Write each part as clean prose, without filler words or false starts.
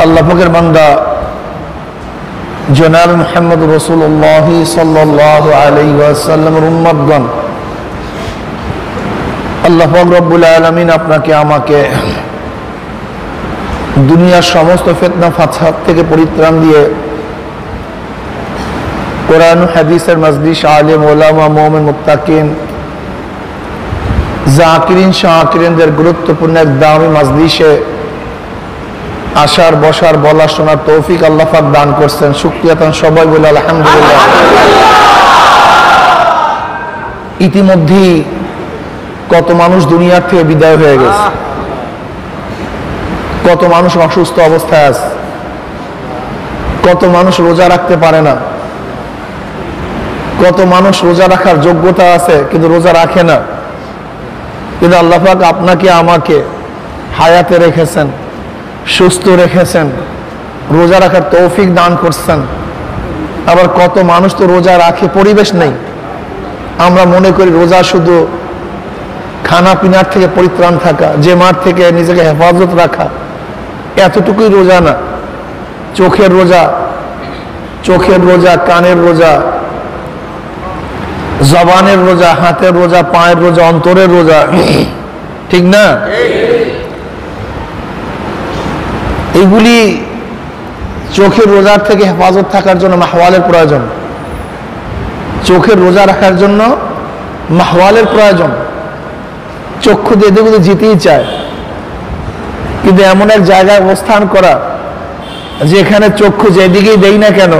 আল্লাহ পাকের বান্দা জনাব মুহাম্মদ রাসূলুল্লাহ সাল্লাল্লাহু আলাইহি ওয়াসাল্লামের উম্মতগণ, আল্লাহ পাক রব্বুল আলামিন আপনাকে আমাকে দুনিয়ার সমস্ত ফিতনা ফাসাদ থেকে পরিত্রাণ দিয়ে কোরআন ও হাদিসের মজলিস, আলেম ওলামা, মুমিন, মুত্তাকিন, জাকিরিন শাকিরিনদের গুরুত্বপূর্ণ এক দামি মজলিসে আসার, বসার, বলা, শোনার তৌফিক আল্লাহ পাক দান করছেন। শুকরিয়া তান সবাই বলে আলহামদুলিল্লাহ। ইতিমধ্যেই কত মানুষ দুনিয়ার থেকে বিদায় হয়ে গেছে, কত মানুষ অসুস্থ অবস্থায় আছে, কত মানুষ রোজা রাখতে পারে না, কত মানুষ রোজা রাখার যোগ্যতা আছে কিন্তু রোজা রাখে না। কিন্তু আল্লাহ পাক আপনাকে আমাকে হায়াতে রেখেছেন, সুস্থ রেখেছেন, রোজা রাখার তৌফিক দান করছেন। আবার কত মানুষ তো রোজা রাখে, পরিবেশ নেই। আমরা মনে করি রোজা শুধু খানা পিনার থেকে পরিত্রাণ থাকা, জেমার থেকে নিজেকে হেফাজত রাখা, এতটুকুই রোজা না। চোখের রোজা, চোখের রোজা, কানের রোজা, জবানের রোজা, হাতের রোজা, পায়ের রোজা, অন্তরের রোজা, ঠিক না? এইগুলি চোখের রোজার থেকে হেফাজত থাকার জন্য মাহওয়ালের প্রয়োজন। চোখের রোজা রাখার জন্য মাহওয়ালের প্রয়োজন। চক্ষু দিয়ে এদিকে যেতেই চায়, কিন্তু এমন এক জায়গায় অবস্থান করা যেখানে চক্ষু যেদিকেই দেই না কেন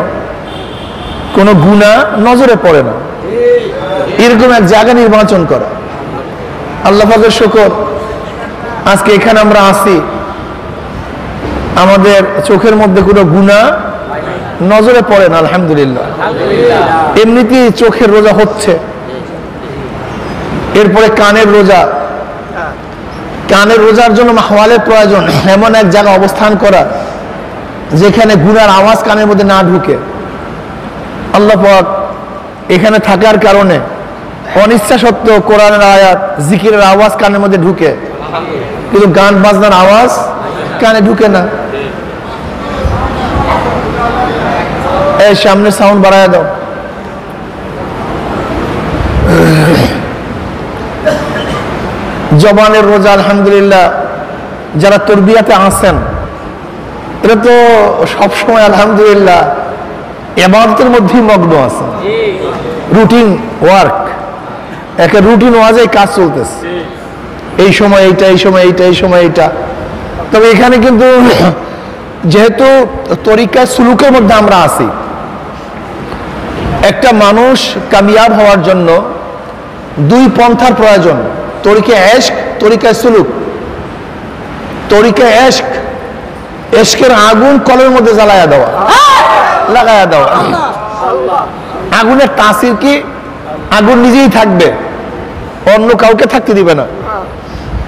কোনো গুনাহ নজরে পড়ে না, এরকম এক জায়গা নির্বাচন করা। আল্লাহ পাকের শুকর, আজকে এখানে আমরা আছি, আমাদের চোখের মধ্যে কোনো গুনাহ নজরে পড়ে না, আলহামদুলিল্লাহ। এমনিতেই চোখের রোজা হচ্ছে। এরপরে কানের রোজা, কানের রোজার জন্য মাহওয়ালের প্রয়োজন। এমন এক জায়গা অবস্থান করা যেখানে গুনার আওয়াজ কানের মধ্যে না ঢুকে। আল্লাহ পাক এখানে থাকার কারণে অনিচ্ছা সত্ত্বেও কোরআনের আয়াত, জিকিরের আওয়াজ কানের মধ্যে ঢুকে, কিন্তু গান বাজনার আওয়াজ কানে ঢুকে না। এই সামনে সাউন্ড বাড়ায় দাও। জবানের রোজা, আলহামদুলিল্লাহ, যারা তরবিয়াতে আছেন এরা তো সবসময় আলহামদুলিল্লাহ ইবাদতের মধ্যেই মগ্ন আছে। রুটিন ওয়ার্ক, একটা রুটিন ওয়াজে কাজ চলতেছে, এই সময় এইটা, এই সময় এইটা, এই সময় এইটা। তবে এখানে কিন্তু যেহেতু তরিকা সুলুকের মধ্যে আমরা আছি, একটা মানুষ কামিয়াব হওয়ার জন্য দুই পন্থার প্রয়োজন, তরিকা এশক, তরিকা সুলুক। তরিকা এশক, এশকের আগুন কলের মধ্যে জ্বালায়া দেওয়া, লাগায়া দেওয়া। আগুনের তাসির কি? আগুন নিজেই থাকবে, অন্য কাউকে থাকতে দিবে না।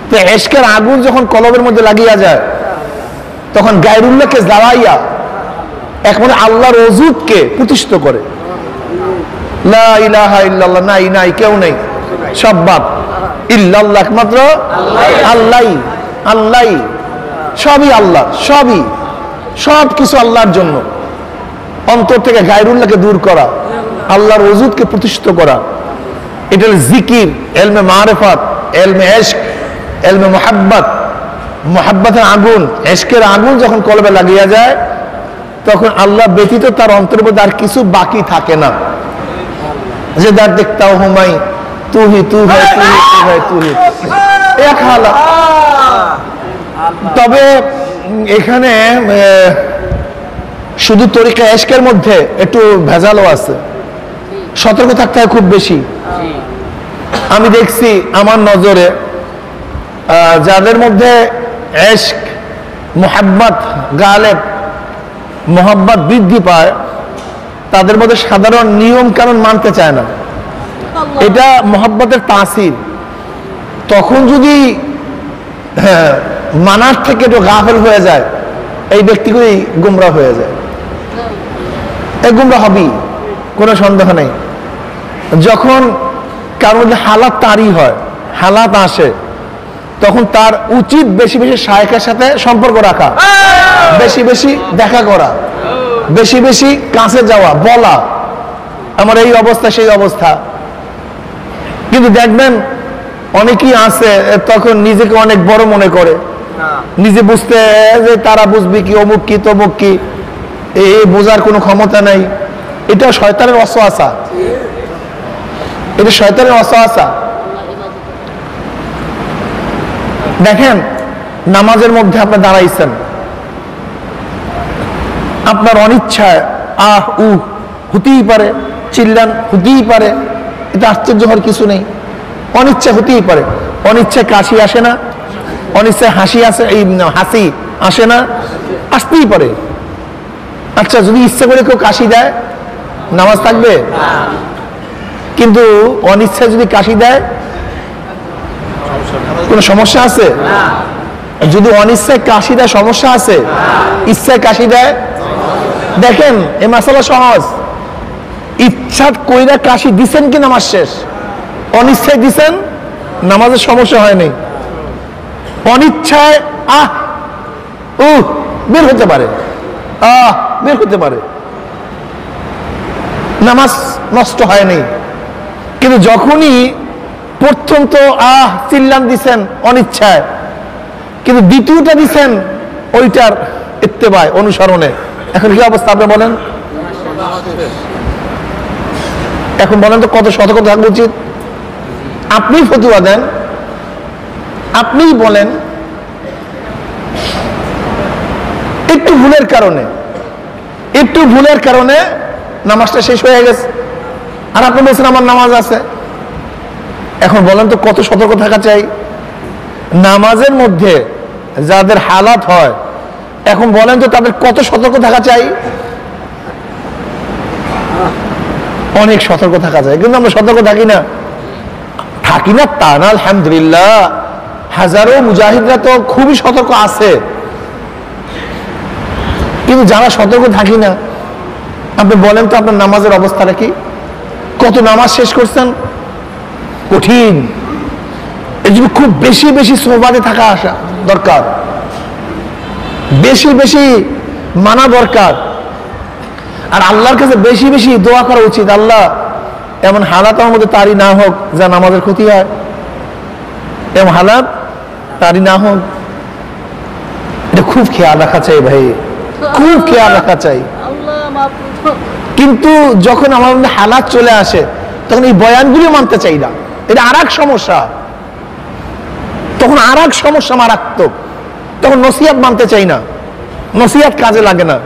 তো এশকের আগুন যখন কলবের মধ্যে লাগিয়া যায়, তখন গায়রুল্লাহকে জ্বালাইয়া একমাত্র আল্লাহর ওজুদকে প্রতিষ্ঠিত করে। লা ইলাহা ইল্লাল্লাহ, নাই নাই, কেউ নেই, সব বাদ। ইল্লাল্লাহ, একমাত্র আল্লাহই, আল্লাহই, সবই আল্লাহ, সবই, সব কিছু আল্লাহর জন্য। অন্তর থেকে গায়রুল্লাহকে দূর করা, আল্লাহর ওজুদকে প্রতিষ্ঠিত করা, এটা হল জিকির, এলমে মারিফাত, এলমে এশক, এলমে মুহাব্বত। মুহাব্বতের আগুন, এশকের আগুন যখন কলবে লাগিয়া যায়, তখন আল্লাহ ব্যতীত তার অন্তরের মধ্যে আর কিছু বাকি থাকে না। যে দার দেখতা হুমাই তু হি তু ভাই, তু হি তু ভাই, তু হি, এক হালাত। তবে এখানে শুধু তরিকা এশকের মধ্যে একটু ভেজালও আছে, সতর্ক থাকতে হয় খুব বেশি। আমি দেখছি আমার নজরে যাদের মধ্যে এশক, মুহাব্বত গালেব, মোহাব্বত বৃদ্ধি পায়, তাদের মধ্যে সাধারণ নিয়ম কানুন মানতে চায় না। এটা মোহাব্বতের তাসির। তখন যদি মানার থেকে একটু গাফেল হয়ে যায়, এই ব্যক্তিগুলি গুমরাহ হয়ে যায়। এই গুমরাহ হবেই, কোনো সন্দেহ নেই। যখন কারোর মধ্যে হালাত তারই হয়, হালাত আসে, তখন তার উচিত বেশি বেশি শায়েখের সাথে সম্পর্ক রাখা, বেশি বেশি দেখা করা, বেশি বেশি কাছে যাওয়া, বলা আমার এই অবস্থা সেই অবস্থা। কিন্তু দেখবেন অনেকেই আছে তখন নিজেকে অনেক বড় মনে করে, নিজে বুঝতে যে তারা বুঝবি কি, অমুক কি তমুক কি, এই বোঝার কোনো ক্ষমতা নাই। এটা শয়তানের ওয়াসওয়াসা, এটা শয়তানের ওয়াসওয়াসা। দেখেন নামাজের মধ্যে আপনি দাঁড়াইছেন, আপনার অনিচ্ছায় আহ উ হতেই পারে, চিল্লান হতেই পারে, এটা আশ্চর্য হওয়ার কিছু নেই। অনিচ্ছা হতেই পারে, অনিচ্ছায় কাশি আসে না, অনিচ্ছায় হাসি আসে, এই হাসি আসে না, আসতেই পারে। আচ্ছা যদি ইচ্ছা করে কেউ কাশি দেয় নামাজ থাকবে? কিন্তু অনিচ্ছায় যদি কাশি দেয় কোনো সমস্যা আছে? যদি অনিচ্ছায় কাশি দেয় সমস্যা আছে, ইচ্ছায় কাশি দেয়? দেখেন এই মাসালা সহজ। ইচ্ছা কইরা কাশি দিছেন কি নামাজ শেষ, অনিচ্ছায় দিছেন নামাজের সমস্যা হয়নি। অনিচ্ছায় আহ বের হতে পারে, বের হতে পারে, নামাজ নষ্ট হয়নি। কিন্তু যখনই প্রথম তো চিল্লান দিছেন অনিচ্ছায়, কিন্তু দ্বিতীয়টা দিছেন ওইটার ইত্তেবায় অনুসরণে, এখন কি অবস্থা আপনি বলেন? এখন বলেন তো কত সতর্ক থাকা উচিত? আপনি ফতুয়া দেন, আপনিই বলেন একটু ভুলের কারণে নামাজটা শেষ হয়ে গেছে, আর আপনি বলছেন আমার নামাজ আছে। এখন বলেন তো কত সতর্ক থাকা চাই নামাজের মধ্যে যাদের হালাত হয়, এখন বলেন তো তাদের কত সতর্ক থাকা চাই? অনেক সতর্ক থাকা যায়, কিন্তু আমরা সতর্ক থাকি না তা না। আলহামদুলিল্লাহ হাজারো মুজাহিদরা তো খুবই সতর্ক আছে, কিন্তু যারা সতর্ক থাকি না, আপনি বলেন তো আপনার নামাজের অবস্থাটা কি? কত নামাজ শেষ করছেন? কঠিন। এই জন্য খুব বেশি বেশি সোহবাতে থাকা আসা দরকার, বেশি বেশি মানা দরকার, আর আল্লাহর কাছে বেশি বেশি দোয়া করা উচিত। আল্লাহ এমন হালাত আমার মধ্যে তারই না হোক যা নামাজের ক্ষতি হয়, এমন হালাত তারই না হোক। এটা খুব খেয়াল রাখা চাই ভাই, খুব খেয়াল রাখা চাই। কিন্তু যখন আমার মধ্যে হালাত চলে আসে তখন এই বয়ানগুলি মানতে চাই না, এটা আর এক সমস্যা, তখন আর এক সমস্যা মারাত্মক। তখন নসিহত মানতে চাই না, নসিহত কাজে লাগে না।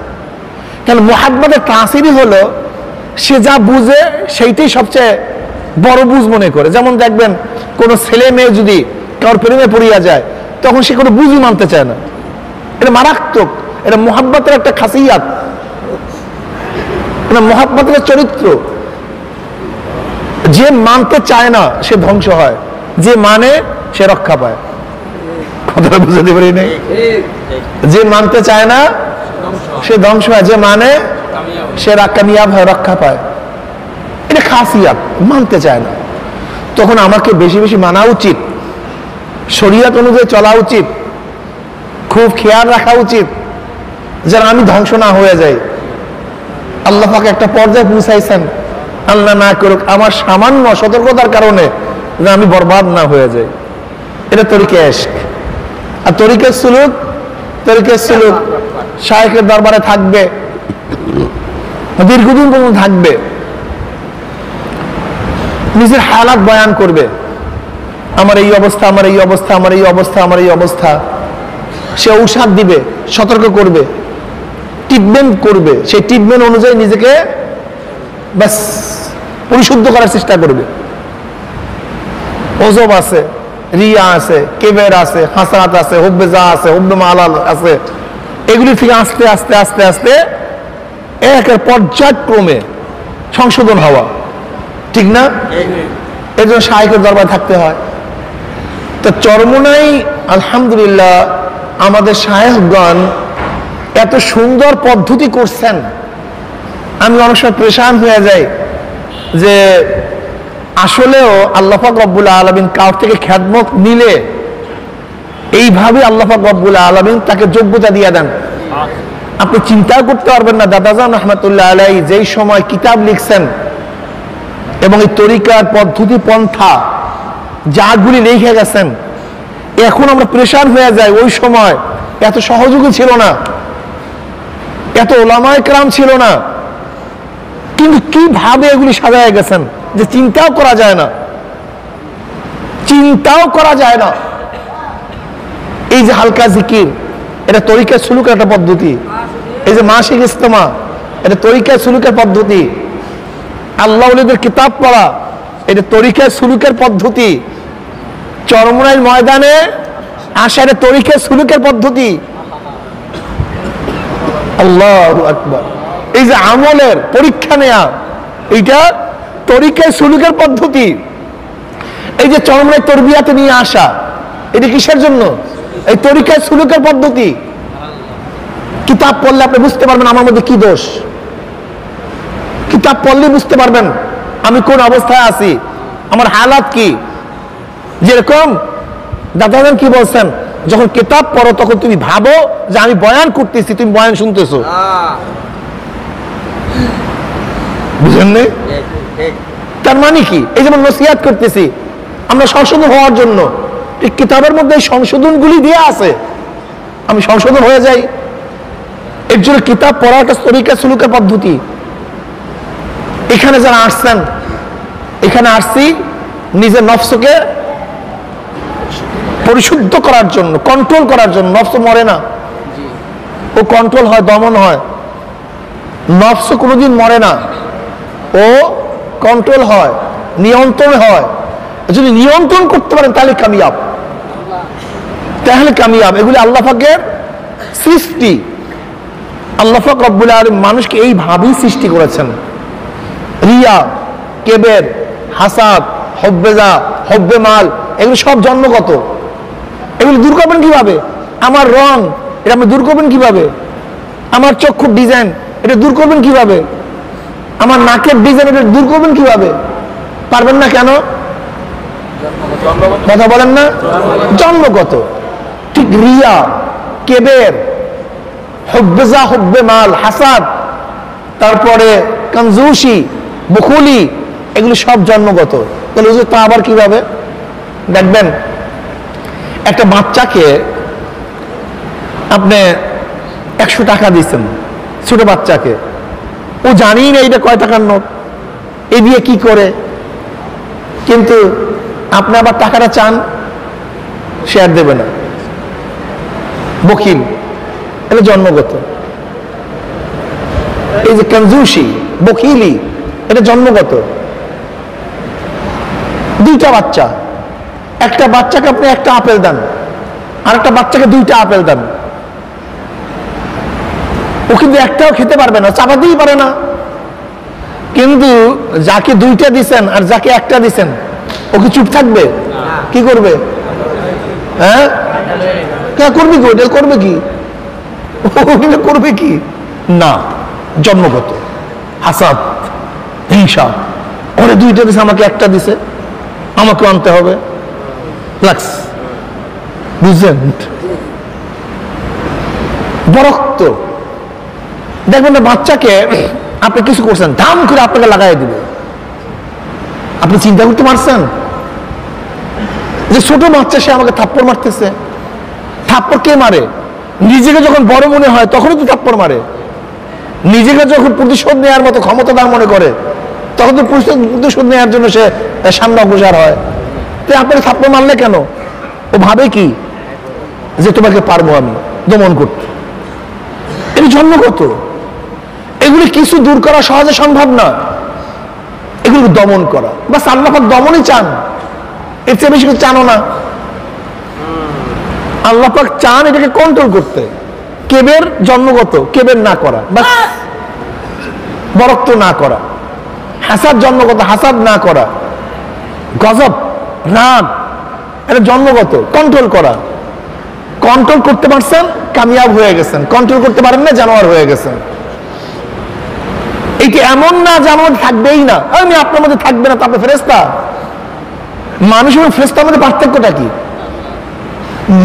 কেন? মুহাব্বতের তাসিরই হলো সে যা বুঝে সেইটাই সবচেয়ে বড় বুঝ মনে করে। যেমন দেখবেন কোনো ছেলে মেয়ে যদি কারোর প্রেমে পড়িয়া যায়, তখন সে কোনো বুঝই মানতে চায় না। এটা মারাত্মক, এটা মুহাব্বতের একটা খাসিয়াত, এটা মুহাব্বতের চরিত্র। যে মানতে চায় না সে ধ্বংস হয়, যে মানে সে রক্ষা পায়। কথাটা বুঝতে পারি নাই? যে মানতে চায় না সে ধ্বংস হয়, যে মানে সে কামিয়াব হয়, রক্ষা পায়। এটা খাসিয়াত, মানতে চায় না। তখন আমাকে বেশি বেশি মানা উচিত, শরীয়ত অনুযায়ী চলা উচিত, খুব খেয়াল রাখা উচিত যেন আমি ধ্বংস না হয়ে যাই। আল্লাহ পাক একটা পর্যায়ে পৌঁছাইছেন, আল্লাহ না করুক আমার সামান্য সতর্কতার কারণে যেন আমি বরবাদ না হয়ে যাই। এটা তরিকে ইশক। আর তরিকে সুলুক শায়েখের দরবারে থাকবে, দীর্ঘদিন পর্যন্ত থাকবে, নিজের হালাত বয়ান করবে, আমার এই অবস্থা, আমার এই অবস্থা, আমার এই অবস্থা, আমার এই অবস্থা। সে ঔষধ দিবে, সতর্ক করবে, ট্রিটমেন্ট করবে, সেই ট্রিটমেন্ট অনুযায়ী নিজেকে ব্যাস পরিশুদ্ধ করার চেষ্টা করবে। ওজব আছে, রিয়া আছে, কেবের আছে, হাসানাত আছে, হুব্বে যা আছে, হুব্বে মালাল আছে, এগুলি থেকে আস্তে আস্তে আস্তে আস্তে একের পর্যায়ক্রমে সংশোধন হওয়া, ঠিক না? এর জন্য শায়েখের দরবারে থাকতে হয়। তো চরমোনাই আলহামদুলিল্লাহ আমাদের শায়েখগণ এত সুন্দর পদ্ধতি করছেন, আমি অনেক সময় পেরেশান হয়ে যাই যে আসলেও আল্লাহ পাক রব্বুল আলামিন কার থেকে খেদমত নিলে এইভাবে আল্লাহ পাক রব্বুল আলামিন তাকে যোগ্যতা দিয়ে দেন। আপনি চিন্তা করতে পারবেন না দাদাজান রহমাতুল্লাহ আলাইহি যেই সময় কিতাব লিখছেন এবং এই তরিকার পদ্ধতি পন্থা যাগুলি লিখে গেছেন, এখন আমরা প্রেশার হয়ে যাই। ওই সময় এত সহযোগী ছিল না, এত ওলামায়ে কেরাম ছিল না, কিন্তু কিভাবে এগুলি সাজায় গেছেন যে চিন্তাও করা যায় না, চিন্তাও করা যায় না। এই যে হালকা জিকির, এটা তরিকা সুলুকের একটা পদ্ধতি। এই যে মাসিক ইজতেমা, এটা তরিকা সুলুকের পদ্ধতি। আল্লাহ ওলিদের কিতাব পড়া, এটা তরিকা সুলুকের পদ্ধতি। চরমনাইল ময়দানে আসা, এটা তরিকা সুলুকের পদ্ধতি। আল্লাহু আকবার। এই যে আমলের পরীক্ষা নেয়া, এইটা তরিকা সুলুকের পদ্ধতি। এই যে চরমনাইল তরবিয়াতে নিয়ে আসা, এটা কিসের জন্য? এই তরিকা সুলুকের পদ্ধতি। কিতাব পড়লে আপনি বুঝতে পারবেন আমার মধ্যে কি দোষ। কিতাব পড়লে বুঝতে পারবেন আমি কোন অবস্থায় আছি, আমার হালাত কি। যেরকম দাদাজান কি বলছেন, যখন কিতাব পড়ো তখন তুমি ভাবো যে আমি বয়ান করতেছি, তুমি বয়ান শুনতেছো। বুঝলেন না? তার মানে কি? এই যেমন নসিহত করতেছি আমরা সংশোধন হওয়ার জন্য, এই কিতাবের মধ্যে এই সংশোধনগুলি দেয়া আছে, আমি সংশোধন হয়ে যাই। এর জন্য কিতাব পড়াটা তরিকা সুলুকের পদ্ধতি। এখানে যারা আসছেন, এখানে আসছি নিজের নফসকে পরিশুদ্ধ করার জন্য, কন্ট্রোল করার জন্য। নফস মরে না, ও কন্ট্রোল হয়, দমন হয়। নফস কোনোদিন মরে না, ও কন্ট্রোল হয়, নিয়ন্ত্রণ হয়। যদি নিয়ন্ত্রণ করতে পারেন তাহলে কামিয়াব, তাহলে কামিয়াব। এগুলি আল্লাহ পাকের সৃষ্টি। আল্লাহ পাক রব্বুল আলামিন মানুষকে এইভাবেই সৃষ্টি করেছেন। রিয়া, কেবের, হাসাদ, হব্বেজা, হব্বে মাল, এগুলো সব জন্মগত। এগুলো দূর করবেন কিভাবে? আমার রং, এটা আপনি দূর করবেন কিভাবে? আমার চক্ষুর ডিজাইন, এটা দূর করবেন কিভাবে? আমার নাকের ডিজাইন, এটা দূর করবেন কিভাবে? পারবেন না কেন? কথা বলেন না? জন্মগত। ঠিক রিয়া, কেবের, হব্বেজা, হব্বে মাল, হাসাদ, তারপরে কনজুসি, বুখুলি, এগুলো সব জন্মগত। তাহলে তা আবার কিভাবে? দেখবেন একটা বাচ্চাকে আপনি 100 টাকা দিচ্ছেন, ছোট বাচ্চাকে, ও জানি না এটা কয় টাকার নোট, এ দিয়ে কি করে, কিন্তু আপনি আবার টাকাটা চান, সে আর দেবে না, বকিল। এটা জন্মগত। এই যে কনজুসি, বকিলি, এটা জন্মগত। দুইটা বাচ্চা, একটা বাচ্চাকে আপনি একটা আপেল দেন, আর একটা বাচ্চাকে 2টা আপেল দেন, ও কিন্তু একটাও খেতে পারবে না, চাপাতেই পারে না। কিন্তু যাকে 2টা দিছেন আর যাকে একটা দিছেন, ও কি চুপ থাকবে? কি করবে? হ্যাঁ, করবে কি? ওটা করবে কি? করবে কি না? জন্মগত হাসাদ, হিংসা। ওরে 2টা দিছে, আমাকে একটা দিছে, আমাকে আনতে হবে। বুঝলেন? বরক্ত। দেখবেন না বাচ্চাকে আপনি কিছু করছেন, ধাম করে আপনাকে লাগাই দিবে। আপনি চিন্তা করতে পারছেন যে ছোট বাচ্চা, সে আমাকে থাপ্পড় মারতেছে। থাপ্পড় কে মারে? নিজেকে যখন বড় মনে হয় তখনই তো থাপ্পড় মারে। নিজেকে যখন প্রতিশোধ নেওয়ার মতো ক্ষমতাদার মনে করে তখন তো প্রতিশোধ নেওয়ার জন্য সে সামনে অগ্রসর হয়। তো আপনাকে থাপ্পড় মারলে কেন? ও ভাবে কি যে তোমাকে পারবো আমি দমন করতে। এটি জন্মগত। এগুলি কিছু দূর করা সহজে সম্ভব না, এগুলি দমন করা। বাস আল্লাহ পাক দমনই চান, এর চেয়ে বেশি কিছু চানো না। আল্লাহ পাক চান এটাকে কন্ট্রোল করতে। কেবের জন্মগত, কেবের না করা, বাস বরক্ত না করা। হাসাদ জন্মগত, হাসাদ না করা। গজব, রাগ, এটা জন্মগত, কন্ট্রোল করা। কন্ট্রোল করতে পারছেন, কামিয়াব হয়ে গেছেন। কন্ট্রোল করতে পারেন না, জানোয়ার হয়ে গেছেন। এইটা এমন না যে আমার মধ্যে থাকবেই না, আমি আপনার মধ্যে থাকবে না, তারপরে ফেরেশতা। মানুষ এবং ফেরেশতার মধ্যে পার্থক্যটা কি?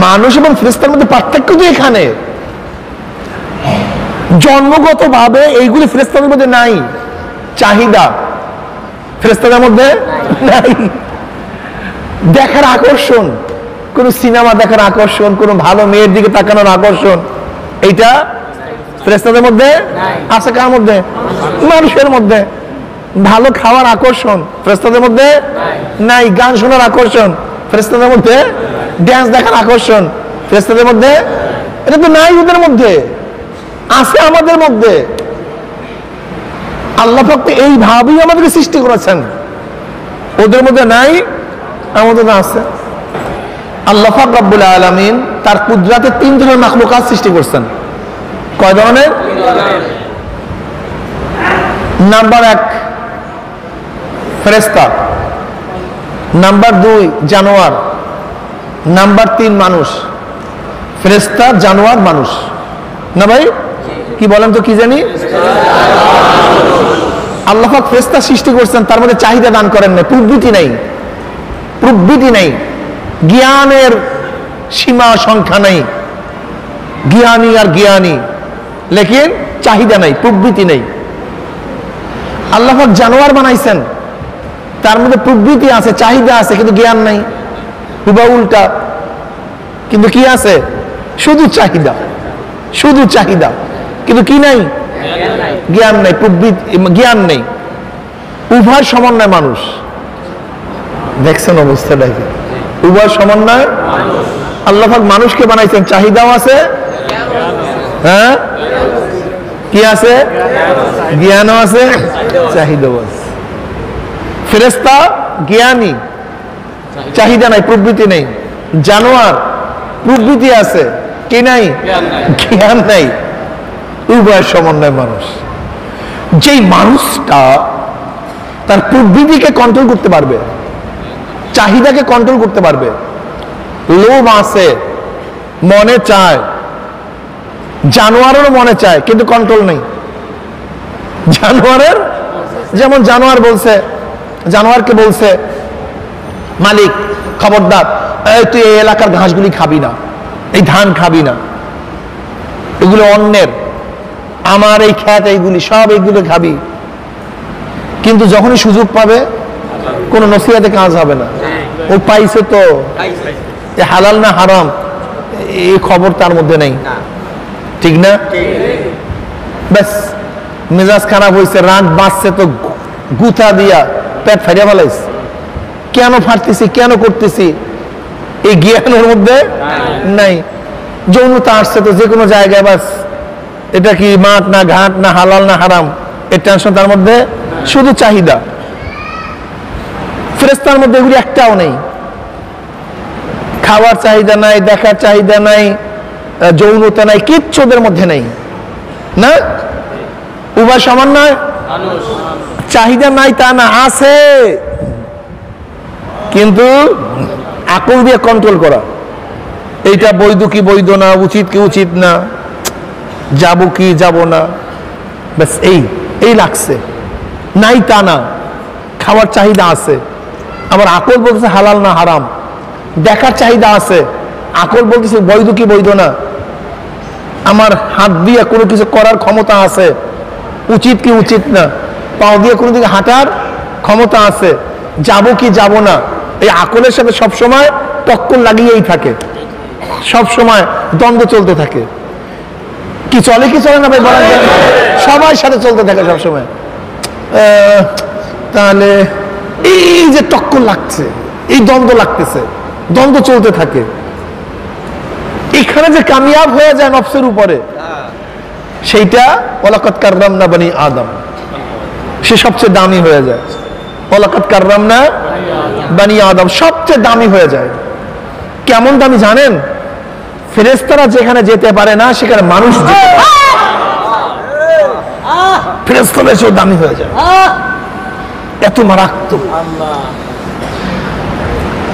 মানুষ এবং ফেরেশতার মধ্যে পার্থক্য তো এখানে। জন্মগতভাবে এইগুলি ফেরেশতাদের মধ্যে নাই। চাহিদা ফেরেশতাদের মধ্যে নাই। দেখার আকর্ষণ, কোন সিনেমা দেখার আকর্ষণ, কোন ভালো মেয়ের দিকে তাকানোর আকর্ষণ, এইটা ফেরেশতাদের মধ্যে আছে। কার মধ্যে? মানুষের মধ্যে। ভালো খাওয়ার আকর্ষণ ফেরেশতাদের মধ্যে নাই। গান শোনার আকর্ষণ ফেরেশতাদের মধ্যে, ড্যান্স দেখার আকর্ষণ ফেরেশতাদের মধ্যে, এটা তো নাই ওদের মধ্যে, আছে আমাদের মধ্যে। আল্লাহ পাক এইভাবেই আমাদেরকে সৃষ্টি করেছেন। ওদের মধ্যে নাই, আমাদের মধ্যে আছে। আল্লাহ পাক রব্বুল আলামিন তার কুদরতে 3 ধরনের মাখলুকাত সৃষ্টি করছেন। কয় ধরনের? নাম্বার 1 ফেরেশতা, নাম্বার 2 জানোয়ার, নাম্বার 3 মানুষ। ফেরেশতা, জানোয়ার, মানুষ। না ভাই কি বলেন তো? কি জানি আল্লাহ পাক ফেরেশতা সৃষ্টি করছেন, তার মধ্যে চাহিদা দান করেন না, প্রবৃত্তি নাই, প্রবৃত্তি নাই, জ্ঞানের সীমা সংখ্যা নাই, জ্ঞানী আর জ্ঞানী, লেকিন চাহিদা নাই, প্রবৃত্তি নেই। আল্লাহ পাক জানোয়ার বানাইছেন, তার মধ্যে প্রবৃত্তি আছে, চাহিদা আছে, কিন্তু জ্ঞান নাই। হুবা উল্টা, কিন্তু কি আছে? শুধু চাহিদা, শুধু চাহিদা, কিন্তু কি নাই? জ্ঞান নাই, প্রবৃত্তি, জ্ঞান নেই। উভয় সমন্বয় মানুষ। দেখছেন অবস্থাটা কি? উভয় সমন্বয় আল্লাহ পাক মানুষকে বানাইছেন, চাহিদাও আছে, হ্যাঁ কি আছে? জ্ঞানও আছে, চাহিদাও আছে। ফেরেশতা জ্ঞানী, চাহিদা নাই, প্রবৃত্তি নেই। জানোয়ার প্রবৃত্তি আছে, কি নাই? জ্ঞান নাই। উভয় সমন্বয় মানুষ। যেই মানুষটা তার প্রবৃত্তিকে কন্ট্রোল করতে পারবে, চাহিদাকে কন্ট্রোল করতে পারবে, লোভ আছে, মনে চায়, জানোয়ারেরও মনে চায়, কিন্তু কন্ট্রোল নেই। জানোয়ারের, যেমন জানোয়ার বলছে, জানোয়ারকে বলছে মালিক খবরদার, তুই এই এলাকার ঘাসগুলি খাবি না, এই ধান খাবি না, এগুলো অন্যের, আমার এই ক্ষেত এইগুলি সব এইগুলো খাবি। কিন্তু যখনই সুযোগ পাবে কোনো নসিহতে কাজ হবে না। ও পাইছে তো, হালাল না হারাম এই খবর তার মধ্যে নেই, ঠিক না? ব্যাস মেজাজ খারাপ হয়েছে, রাগ বাঁচছে তো গুথা দিয়া পেট ফাটিয়া ফেলাইছে। কেন ফাটতেছি, কেন করতেছি, এই জ্ঞানের মধ্যে নাই। যৌনতা আসছে তো যে কোনো জায়গায়, বাস এটা কি মাঠ না ঘাট না হালাল না হারাম, এর টেনশন তার মধ্যে, শুধু চাহিদা। ফেরেশতার মধ্যে এগুলি একটাও নেই। খাওয়ার চাহিদা নাই, দেখার চাহিদা নাই, যৌনতা নাই, কিচ্ছু ওদের মধ্যে নেই। না উভয় সমান নয়। চাহিদা নাই তা না, আছে, কিন্তু আকল দিয়ে কন্ট্রোল করা, এইটা বৈধ কি বৈধ না, উচিত কি উচিত না, যাব কি যাব না, ব্যাস এই লাগছে। নাই তা না, খাওয়ার চাহিদা আছে, আবার আকল বলতেছে হালাল না হারাম। দেখার চাহিদা আছে, আকল বলতেছে বৈধ কি বৈধ না। আমার হাত দিয়ে কোনো কিছু করার ক্ষমতা আছে, উচিত কি উচিত না। পাও দিয়ে কোনো দিকে হাঁটার ক্ষমতা আছে, যাব কি যাব না। এই আকলের সাথে সবসময় টক্কর লাগিয়েই থাকে, সবসময় দ্বন্দ্ব চলতে থাকে। কি চলে কি চলে না ভাই বলা যায়? সবার সাথে চলতে থাকে সবসময়। তাহলে এই যে টক্কর লাগছে, এই দ্বন্দ্ব লাগতেছে, দ্বন্দ্ব চলতে থাকে। এখানে যে কামিয়াব হয়ে যায় নফসের উপরে, সেইটা ওয়ালাকাদ কাররামনা বনি আদম, সে সবচেয়ে দামি হয়ে যায়। ওয়ালাকাদ কাররামনা বনি আদম সবচেয়ে দামি হয়ে যায়। কেমন দামি জানেন? ফেরেশতারা যেখানে যেতে পারে না, সেখানে মানুষ যেতে পারে। ফেরেশতারা এসেও দামি হয়ে যায়, এত মারাত্মক।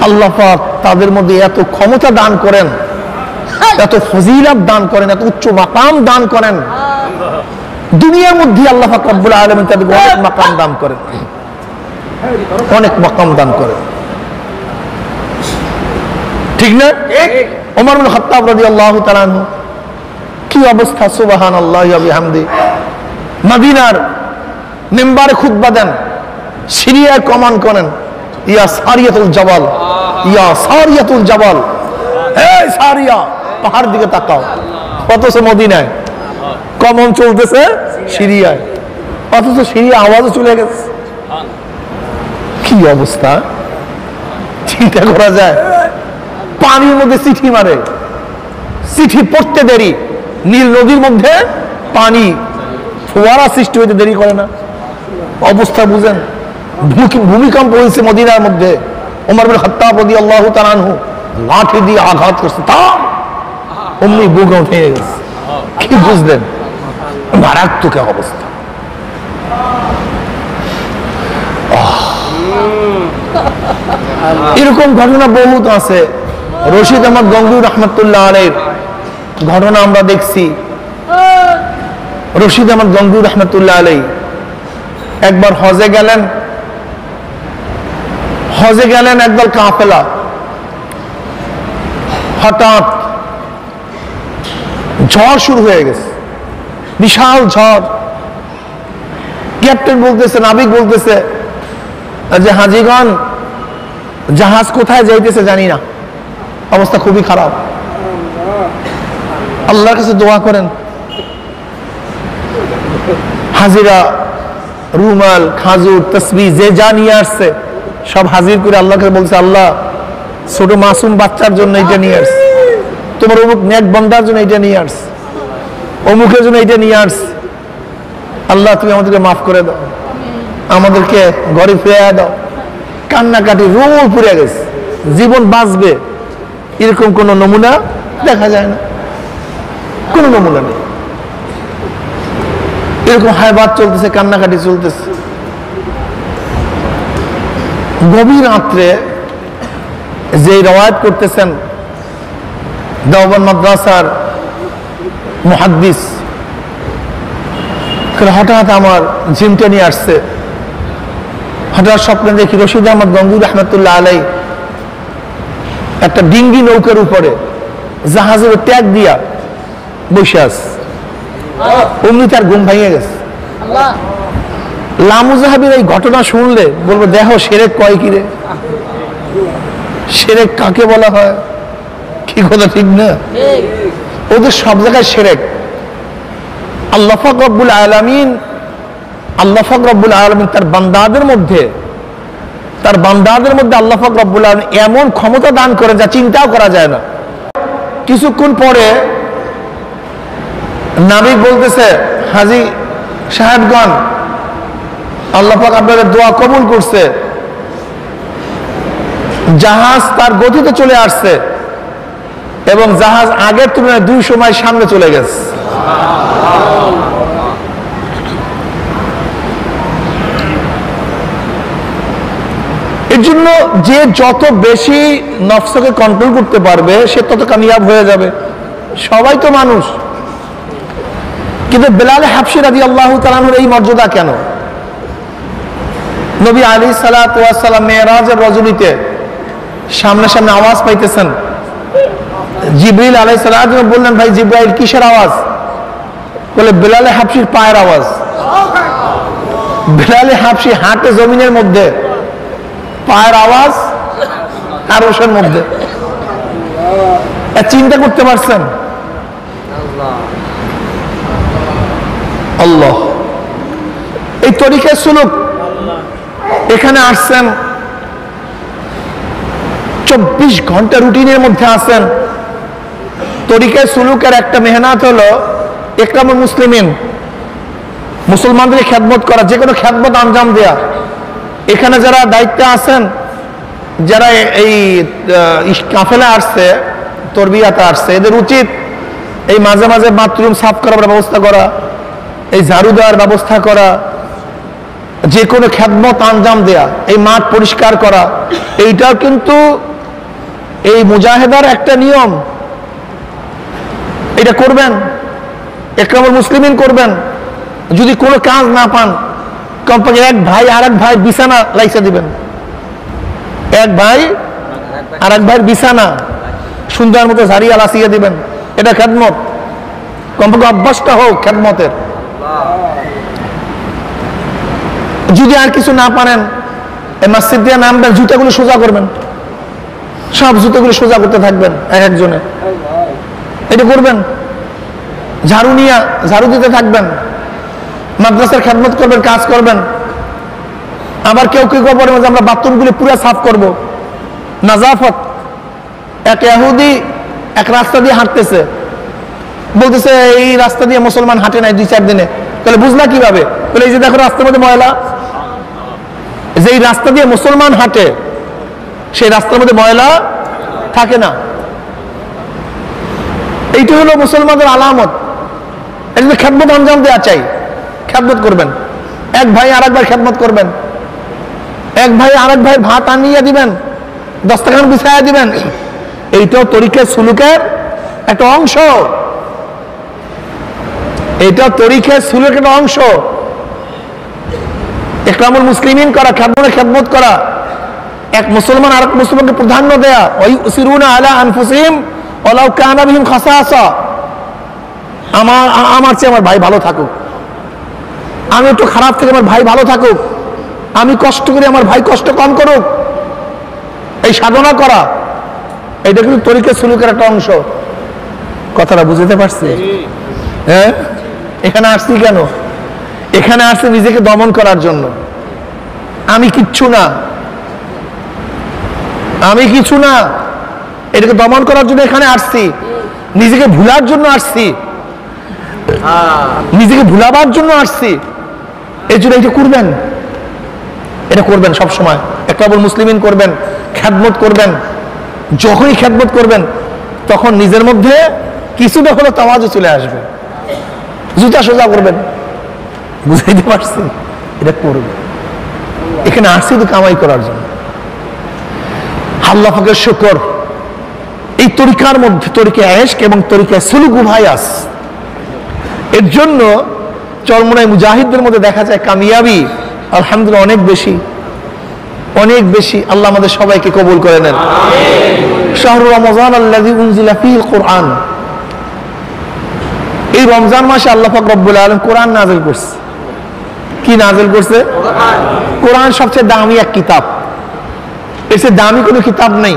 আল্লাহ পাক তাদের মধ্যে এত ক্ষমতা দান করেন, এত ফজিলত দান করেন, এত উচ্চ মাকাম দান করেন। দুনিয়ার মধ্যে আল্লাহ পাক রব্বুল আলামিন তাদেরকে অনেক মাকাম দান করেন, অনেক মাকাম দান করেন, ঠিক না? ওমর ইবনে খাত্তাব রাদিয়াল্লাহু তাআলা আনহু, কি অবস্থা! সুবহানাল্লাহি ওয়া বিহামদি। মদিনার মিম্বারে খুতবা দেন, সিরিয়ায় কমান করেন, ইয়া সারিয়াতুল জাবাল, ইয়া সারিয়াতুল জাবাল, এই সারিয়া পাহাড় দিকে তাকাও। অথচ মদিনায় কমন চলতেছে সিরিয়ায়, অথচ সিরিয়া আওয়াজও চলে গেছে। কি অবস্থা, চিন্তা করা যায়। পানির মধ্যে চিঠি মারে, চিঠি পড়তে দেরি, নীল নদীর মধ্যে পানি ফোয়ারা সৃষ্টি হইতে দেরি করে না। অবস্থা বুঝেন। ভূমিকম্প হয়েছে মদিনার মধ্যে, ওমর ইবনে খাত্তাব রাদিয়াল্লাহু তাআলা আনহু লাঠি দিয়ে আঘাত করছে, থাম, অমনি বুক উঠে গেছে। কি বুঝলেন? মারাত্মক অবস্থা। এরকম ঘটনা বহুত আছে। রশিদ আহমদ গঙ্গুই রহমতুল্লাহ আলাইহির ঘটনা আমরা দেখছি। রশিদ আহমদ গঙ্গুই রহমতুল্লাহ আলাইহি একবার হজে গেলেন একদল কাফেলা। হঠাৎ ঝড় শুরু হয়ে গেছে, বিশাল ঝড়। ক্যাপ্টেন বলতেছে, নাবিক বলতেছে যে হাজিগণ, জাহাজ কোথায় যাইতেছে জানি না, অবস্থা খুবই খারাপ, আল্লাহর কাছে দোয়া করেন। হাজিরা রুমাল, খাজুর, তসবিহ যে যা নিয়ে আসছে সব হাজির করে আল্লাহকে বলছে, আল্লাহ ছোট মাসুম বাচ্চার জন্য এটা নিয়ে আসছে, তোমার অমুক নেক বন্দার জন্য এটা নিয়ে আসছে, অমুকের জন্য এটা নিয়ে আসছে, আল্লাহ তুমি আমাদেরকে মাফ করে দাও, আমাদেরকে ঘরে ফিরিয়ে দাও। কান্নাকাটি রোল পুড়ে গেছে। জীবন বাঁচবে এরকম কোন নমুনা দেখা যায় না, কোন নমুনা নেই। এরকম হায়বাদ চলতেছে, কান্নাকাটি চলতেছে। গভীর রাত্রে যে রওয়ায়াত করতেছেন দেওবন্দ মাদ্রাসার মুহাদ্দিস, হঠাৎ আমার জিমটা নিয়ে আসছে, হঠাৎ স্বপ্নে দেখি রশিদ আহমদ গঙ্গুই রহমতুল্লাহ আলাইহি একটা ডিঙ্গি নৌকার উপরে জাহাজের ট্যাগ দিয়া বসে আছে। অমনি তার ঘুম ভেঙে গেছে। লামুজাহাবির এই ঘটনা শুনলে বলবো, দেখো শিরক কয় কি রে, শিরক কাকে বলা হয়, কি কথা ঠিক না? ওদের সব জায়গায় শিরক। আল্লাহ পাক রব্বুল আলামিন তার বান্দাদের মধ্যে আল্লাহ পাক রব্বুল আলামিন এমন ক্ষমতা দান করে যা চিন্তাও করা যায় না। কিছুক্ষণ পরে নাবিক বলতেছে, হাজী সাহেবগণ, আল্লাহ পাক আপনাদের দোয়া কবুল করছে, জাহাজ তার গতিতে চলে আসছে এবং জাহাজ আগের তুলনায় 200 মাইল সামনে চলে গেছে। এর জন্য যে যত বেশি নফসকে কন্ট্রোল করতে পারবে সে তত কামিয়াব হয়ে যাবে। সবাই তো মানুষ, কিন্তু বেলাল হাবশী রাদিয়াল্লাহু তাআলা আনহুর এই মর্যাদা কেন? নবী আলাইহিস সালাতু ওয়াস সালাম মেরাজের রজনীতে সামনে সামনে আওয়াজ পাইতেছেন। জিবরিল আলাইহিস সালাম বললেন, ভাই জিবরাইল কিসের আওয়াজ? বলে বেলাল হাবশীর পায়ের আওয়াজ। বেলাল হাবশী হাঁটে জমিনের মধ্যে, পায়ের আওয়াজ আরশের মধ্যে। চিন্তা করতে পারছেন? আল্লাহ এই তরিকা সুলুক এখানে আসছেন, 24 ঘন্টা রুটিনের মধ্যে আছেন। তরিকা সুলুকের একটা মেহনত হলো ইকরামুল মুসলিমিন, মুসলমানদের খেদমত করা, যে কোনো খেদমত আঞ্জাম দেয়া। এখানে যারা দায়িত্বে আছেন, যারা এই কাফেলা আসছে, তরবিয়াতে আসছে, এদের উচিত এই মাঝে মাঝে বাথরুম সাফ করার ব্যবস্থা করা, এই ঝাড়ু দেওয়ার ব্যবস্থা করা, যে কোনো খেদমত আঞ্জাম দেয়া, এই মাঠ পরিষ্কার করা। এইটাও কিন্তু এই মুজাহিদার একটা নিয়ম। এটা করবেন, ইকরামুল মুসলিমিন করবেন। যদি কোনো কাজ না পান, কমপক্ষে এক ভাই আর এক ভাই বিছানা লাইসা দিবেন, এক ভাই আর এক ভাইয়ের বিছানা সুন্দর মতো ঝাড়িয়ে লাসিয়ে দিবেন, এটা খেদমত। কমপক্ষে অভ্যাসটা হোক খেদমতের। যদি আর কিছু না পারেন, এই মসজিদ দিয়ে নামবেন, জুতাগুলো সোজা করবেন, সব জুতোগুলো সোজা করতে থাকবেন এক একজনে, এটা করবেন। ঝাড়ু নিয়ে ঝাড়ু দিতে থাকবেন, মাদ্রাসার খেদমত করবেন, কাজ করবেন। আবার কেউ কেউ বলেন যে আমরা বাথরুমগুলি পুরো সাফ করব, নাজাফত। এক ইহুদি এক রাস্তা দিয়ে হাঁটতেছে, বলতেছে এই রাস্তা দিয়ে মুসলমান হাঁটে নাই 2-4 দিনে। তাহলে বুঝলা কিভাবে? বলে এই যে দেখো রাস্তার মধ্যে ময়লা, যেই রাস্তা দিয়ে মুসলমান হাঁটে সেই রাস্তার মধ্যে ময়লা থাকে না। এইটা হলো মুসলমানদের আলামত। এই জন্য খেদমত আঞ্জাম দেওয়া চাই, খেদমত করবেন। এক ভাই আর এক ভাই খেদমত করবেন, এক ভাই আর এক ভাই ভাত আনিয়ে দিবেন, দস্তরখান বিছাইয়া দিবেন। এইটাও তরিকা সুলুকের একটা অংশ, এইটাও তরিকা সুলুকের একটা অংশ। ইকরামুল মুসলিমিন করা, খেদমত করা, এক মুসলমান আরেক মুসলমানকে প্রাধান্য দেয়া। ওই উসিরুনা আলা আনফুসিহিম ওয়ালাউ কানা বিহিম খাসাসা। আমার চেয়ে আমার ভাই ভালো থাকুক, আমি একটু খারাপ থেকে আমার ভাই ভালো থাকুক, আমি কষ্ট করি আমার ভাই কষ্ট কম করুক, এই সাধনা করা, এটা কিন্তু তরিকা সুলুকের একটা অংশ। কথাটা বুঝতে পারছি? হ্যাঁ, এখানে আসছি কেন? এখানে আসছি নিজেকে দমন করার জন্য। আমি কিচ্ছু না, আমি কিছু না, এটাকে দমন করার জন্য এখানে আসছি। নিজেকে ভুলার জন্য আসছি, নিজেকে ভুলাবার জন্য আসছি। এই জন্য এটা করবেন, এটা করবেন সব সময়। ইকরামুল মুসলিমিন করবেন, খেদমত করবেন। যখনই খেদমত করবেন তখন নিজের মধ্যে কিছুটা হলো তাওয়াজু চলে আসবে, জুতা সোজা করবেন। বুঝাইতে পারছি? এটা করবেন। এখানে আসছি তো কামাই করার জন্য। আল্লাহ পাকের শুকর, এই তরিকার মধ্যে তরিকা ইশক এবং তরিকা সুলুক উভয় আছে। এর জন্য চরমোনাই মুজাহিদদের মধ্যে দেখা যায় কামিয়াবি আলহামদুলিল্লাহ অনেক বেশি, অনেক বেশি। আল্লাহ আমাদের সবাইকে কবুল করে নেন। শাহরু রমজান আল্লাযী উনজিলা ফীহিল কুরআন, এই রমজান মাসে আল্লাহ পাক রব্বুল আলামিন কোরআন নাযিল করছে। কি নাযিল করছে? কোরআন সবচেয়ে দামি এক কিতাব, এর চেয়ে দামি কোনো কিতাব নেই।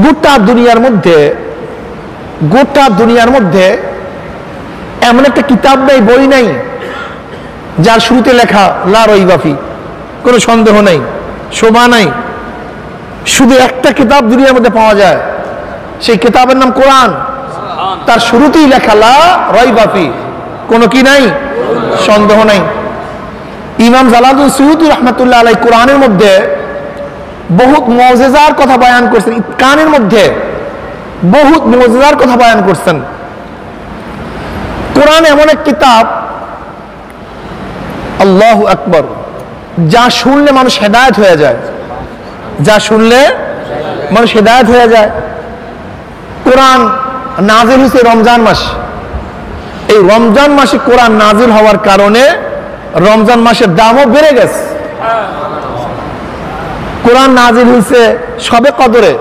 গোটা দুনিয়ার মধ্যে এমন একটা কিতাব নেই, বই নেই যার শুরুতে লেখা লা রাইবা ফি, কোনো সন্দেহ নেই, শোভা নাই। শুধু একটা কিতাব দুনিয়ার মধ্যে পাওয়া যায়, সেই কিতাবের নাম কোরআন। তার শুরুতেই লেখা লা রাইবা ফি, কোনো কি নাই, সন্দেহ নাই। ইমাম জালালউদ্দিন সুয়ুতী রাহমাতুল্লাহ আলাইহি কোরআনের মধ্যে বহুত মুজিজার কথা বয়ান করছেন, ইতকানের মধ্যে বহুত মুজিজার কথা বয়ান করছেন। কোরআন এমন এক কিতাব, আল্লাহু আকবার, যা শুনলে মানুষ হেদায়েত হয়ে যায়, যা শুনলে মানুষ হেদায়েত হয়ে যায়। কোরআন নাজিল হয়েছে রমজান মাস। এই রমজান মাসে কোরআন নাজিল হওয়ার কারণে রমজান মাসের দামও বেড়ে গেছে। কোরআন নাজিল হয়েছে শবে কদরে,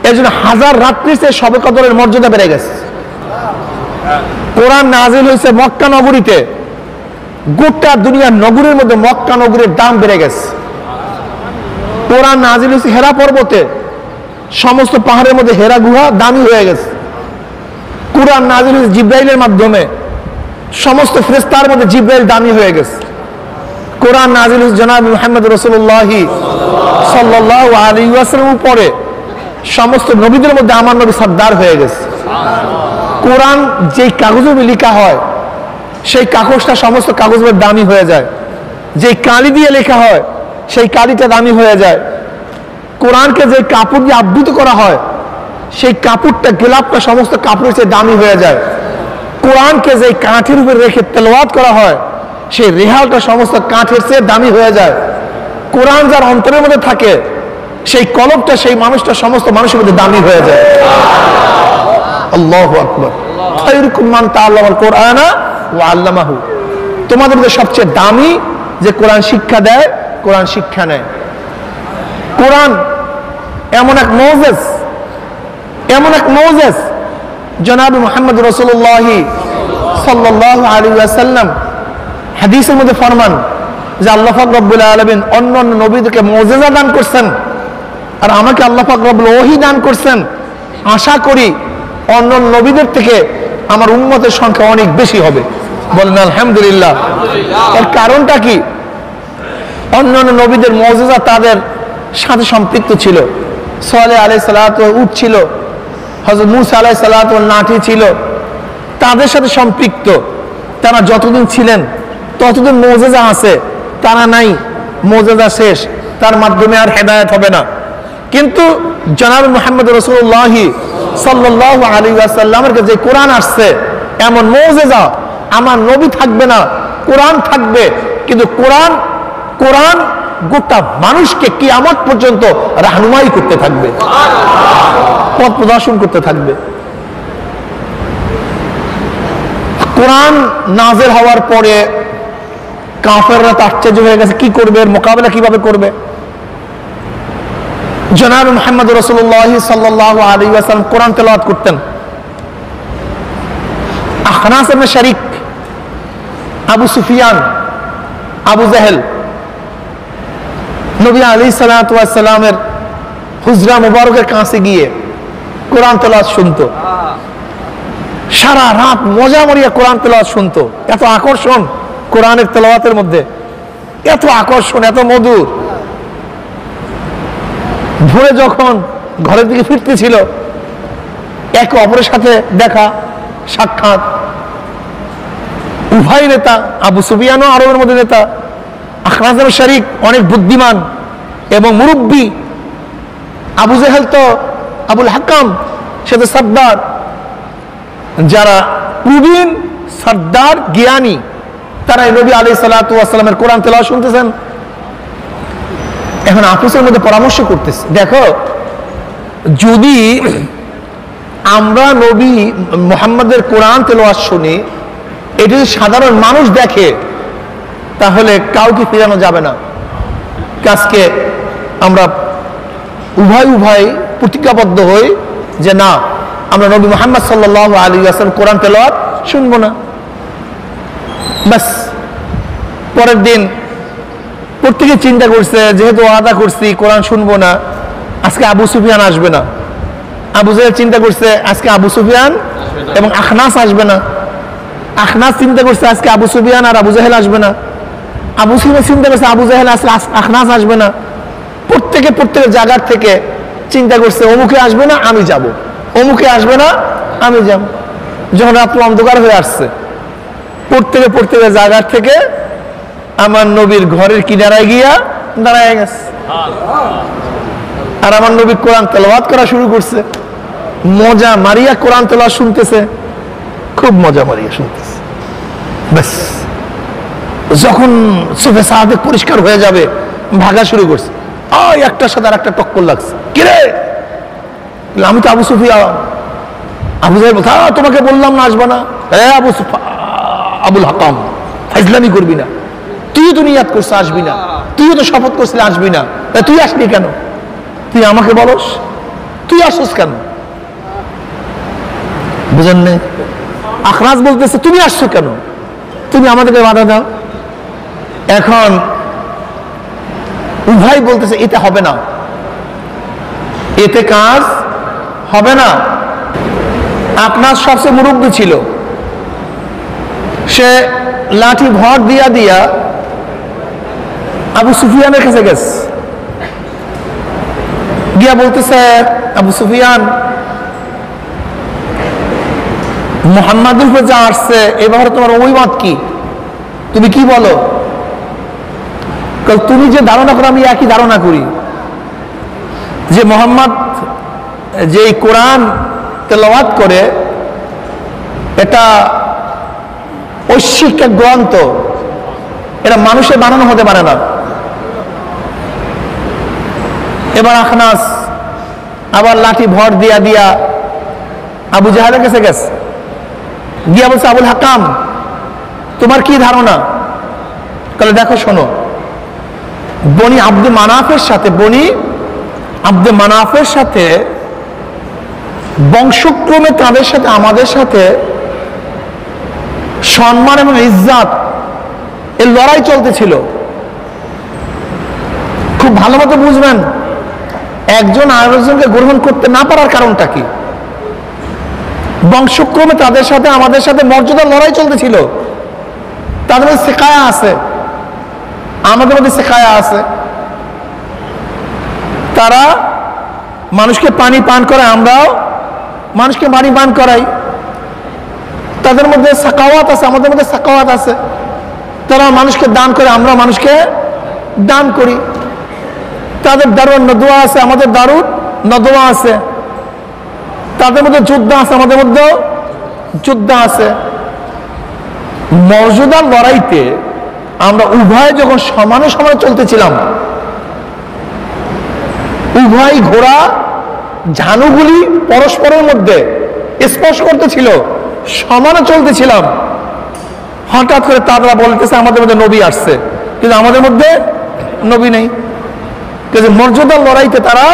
এর জন্য 1000 রাত্রির চেয়ে শবে কদরের মর্যাদা বেড়ে গেছে। কোরআন নাজিল হয়েছে মক্কা নগরীতে, গোটা দুনিয়ার নগরীর মধ্যে মক্কা নগরীর দাম বেড়ে গেছে। কোরআন নাজিল হয়েছে হেরা পর্বতে, সমস্ত পাহাড়ের মধ্যে হেরা গুহা দামি হয়ে গেছে। কোরআন নাজিল হয়েছে জিব্রাইলের মাধ্যমে, সমস্ত ফেরেশতার মধ্যে জিব্রাইল দামি হয়ে গেছে। কোরআন নাজিল হয়েছে জনাব মুহাম্মদ রাসূলুল্লাহ সাল্লাল্লাহু আলাইহি ওয়াসাল্লামের উপরে, সমস্ত নবীদের মধ্যে আমার নবী সর্দার হয়ে গেছে। কোরআন যেই কাগজে লেখা হয় সেই কাগজটা সমস্ত কাগজের দামি হয়ে যায়, যেই কালি দিয়ে লেখা হয় সেই কালিটা দামি হয়ে যায়। কোরআনকে যে কাপড় দিয়ে আবৃত করা হয় সেই কাপড়টা, গোলাপটা সমস্ত কাপড়ের চেয়ে দামি হয়ে যায়। কোরআনকে যে কাঠের উপরে রেখে তেলাওয়াত করা হয় সেই রেহালটা সমস্ত কাঠের চেয়ে দামি হয়ে যায়। কোরআন যার অন্তরের মধ্যে থাকে সেই কলবটা, সেই মানুষটা সমস্ত মানুষের মধ্যে দামি হয়ে যায়। আল্লাহু আকবার। খায়রুকুম মান তাআল্লামাল কুরআনা ওয়া আল্লামাহু, তোমাদের মধ্যে সবচেয়ে দামি যে কোরআন শিক্ষা দেয়, কোরআন শিক্ষা নেয়। কোরআন এমন এক মৌজেজ, এমন এক মৌজেজ জনাব মুহাম্মদ রাসূলুল্লাহ সাল্লাল্লাহু আলাইহি ওয়াসাল্লাম হাদিসের মধ্যে ফরমান যে আল্লাহ পাক রব্বুল আলামিন অন্য অন্য নবীদেরকে মুজিজা দান করছেন, আর আমাকে আল্লাহ পাক রব্বুল ওহী দান করছেন। আশা করি অন্য নবীদের থেকে আমার উম্মতের সংখ্যা অনেক বেশি হবে। বলেন আলহামদুলিল্লাহ। এর কারণটা কি? অন্য অন্য নবীদের মুজিজা তাদের সাথে সম্পৃক্ত ছিল। সালেহ আলাইহিস সালাতু উট ছিল, হযরত মূসা আলাইহিস সালাতু লাঠি ছিল, তাদের সাথে সম্পৃক্ত। তারা যতদিন ছিলেন ততদিন মুজিজা আছে, তারা নাই, মুজিজা শেষ, তার মাধ্যমে আর হেদায়েত হবে না। কিন্তু জনাব মুহাম্মদ রাসূলুল্লাহ সাল্লাল্লাহু আলাইহি ওয়াসাল্লামের কাছে যে কোরআন আসছে, এমন মুজিজা আমার নবী থাকবে না, কোরআন থাকবে। কিন্তু কোরআন কোরআন গোটা মানুষকে কিয়ামত পর্যন্ত রাহনুমাই করতে থাকবে, পথ প্রদর্শন করতে থাকবে। কোরআন নাযিল হওয়ার পরে কাফেররা তো আশ্চর্য হয়ে গেছে, কি করবে, এর মোকাবেলা কিভাবে করবে। জনাব মুহাম্মদ রাসূলুল্লাহ সাল্লাল্লাহু আলাইহি ওয়াসাল্লাম কোরআন তেলাওয়াত করতেন। আখনাস ইবনে শারিক, আবু সুফিয়ান, আবু জাহেল নবী আলাইহিস সালাতু ওয়াস সালামের হুজরা মুবারকের কাছে গিয়ে কোরআন তেলাওয়াত শুনতো। সারা রাত মজা মরিয়া কোরআন তেলাওয়াত শুনতো। এত আকর্ষণ কোরআনের তেলাওয়াতের মধ্যে, এত আকর্ষণ, এত মধুর। ভোরে যখন ঘরের দিকে ফিরতেছিল, একে অপরের সাথে দেখা সাক্ষাৎ। উভয় নেতা, আবু সুফিয়ানও আরবের মধ্যে নেতা, আখনাস ইবনে শারিক অনেক বুদ্ধিমান এবং মুরব্বী, আবু জাহেল তো আবুল হাকাম, সে তো সর্দার। যারা প্রবীণ সর্দার জ্ঞানী, তারা নবী আলাইহিস সালাতু ওয়াস সালামের কোরআন তেলাওয়াত শুনতেছেন। এখন আপসের মধ্যে পরামর্শ করতেছে, দেখো যদি আমরা নবী মুহাম্মদের কোরআন তেলাওয়াত শুনি, এটা যদি সাধারণ মানুষ দেখে তাহলে কাউকে ফিরানো যাবে না। আজকে আমরা উভয় প্রতিজ্ঞাবদ্ধ হই যে না, আমরা নবী মুহাম্মদ সাল্লাল্লাহু আলাইহি ওয়াসাল্লাম কোরআন তেলাওয়াত শুনবো না। বাস পরের দিন প্রত্যেকে চিন্তা করছে, যেহেতু ওয়াদা করছি কোরআন শুনবো না, আজকে আবু সুফিয়ান আসবে না। আবু জাহেল চিন্তা করছে আজকে আবু সুফিয়ান এবং আখনাস আসবে না। আখনাস চিন্তা করছে আজকে আবু সুফিয়ান আর আবু জাহেল আসবে না। আবু সুফিয়ান চিন্তা করছে আবু জাহেল আসলে আখনাস আসবে না। প্রত্যেকের জায়গার থেকে চিন্তা করছে অমুকে আসবে না, আমি যাব, অমুকে আসবে না, আমি যাব। যখন রাত্র অন্ধকার হয়ে আসছে, প্রত্যেকের জায়গার থেকে আমার নবীর ঘরের কিনারায় গিয়া দাঁড়ায় গেছে। আর আমার নবী কোরআন তেলাওয়াত করা শুরু করছে। মজা মারিয়া কোরআন তেলাওয়াত শুনতেছে, খুব মজা মারিয়া শুনতেছে। ব্যাস যখন সুফে সাহাবে পরিষ্কার হয়ে যাবে, ভাগা শুরু করছে। একটার সাথে আর একটা টক্কর লাগছে। কিরে, আমি তো আবু সুফিয়ান। আবু জাহেল বলছে তোমাকে বললাম না আসবা না। আবুল হাকাম, ফাজলামি করবি না, তুইও তো নিয়াত করছিস আসবি না, তুইও তো শপথ করছিস আসবি না, তুই আসলি কেন? তুই আমাকে বলস, তুই আসছিস কেন? বুঝেন না? আখরাজ বলতেছে তুমি আসছো কেন, তুমি আমাদেরকে বাধা দাও। এখন উভয় বলতেছে এতে হবে না, এতে কাজ হবে না। আপনার সবচেয়ে মুরব্বী ছিল, সে লাঠি ভর দিয়া দিয়া আবু সুফিয়ানের কাছে গেছে, গিয়া বলতেছে আবু সুফিয়ান, মুহাম্মাদের উপর যা আসছে এবার তোমার অভিমত কি, তুমি কি বলো? তুমি যে ধারণা করো আমি একই ধারণা করি, যে মুহাম্মদ যে কোরআন তেলাওয়াত করে এটা ঐশ্বিক এক গ্রন্থ, এটা মানুষের বানানো হতে পারে না। এবার আখনাস আবার লাঠি ভর দিয়া দিয়া আবু জাহেলের কাছে গেছে, গিয়া বলছে আবুল হাকাম তোমার কি ধারণা? বলে দেখো শোনো, বনি আব্দুল মানাফের সাথে বনি আব্দে মানাফের সাথে বংশক্রমে তাদের সাথে আমাদের সাথে সম্মান এবং ইজ্জত এর লড়াই চলতেছিল। খুব ভালো মতো বুঝবেন একজন আরেকজনকে গ্রহণ করতে না পারার কারণটা কি। বংশক্রমে তাদের সাথে আমাদের সাথে মর্যাদার লড়াই চলতেছিল। তাদের মধ্যে শেখায়া আছে, আমাদের মধ্যে শেখায়া আছে। তারা মানুষকে পানি পান করে, আমরাও মানুষকে পানি পান করাই। তাদের মধ্যে সাকাওয়াত আছে, আমাদের মধ্যে সাকাওয়াত আছে। তারা মানুষকে দান করে, আমরা মানুষকে দান করি। তাদের দারুন নদওয়া আছে, আমাদের দারুন নদওয়া আছে। তাদের মধ্যে যুদ্ধ আছে, আমাদের মধ্যেও যুদ্ধ আছে। মর্যাদার লড়াইতে আমরা উভয় যখন সমানে সমানে চলতেছিলাম, উভয় ঘোড়া ঝানুগুলি পরস্পরের মধ্যে স্পর্শ করতেছিল, সমানে চলতেছিলাম। হঠাৎ করে তারা বলতেছে আমাদের মধ্যে নবী আসছে, কিন্তু আমাদের মধ্যে নবী নেই। মর্যাদার লড়াইতে তারা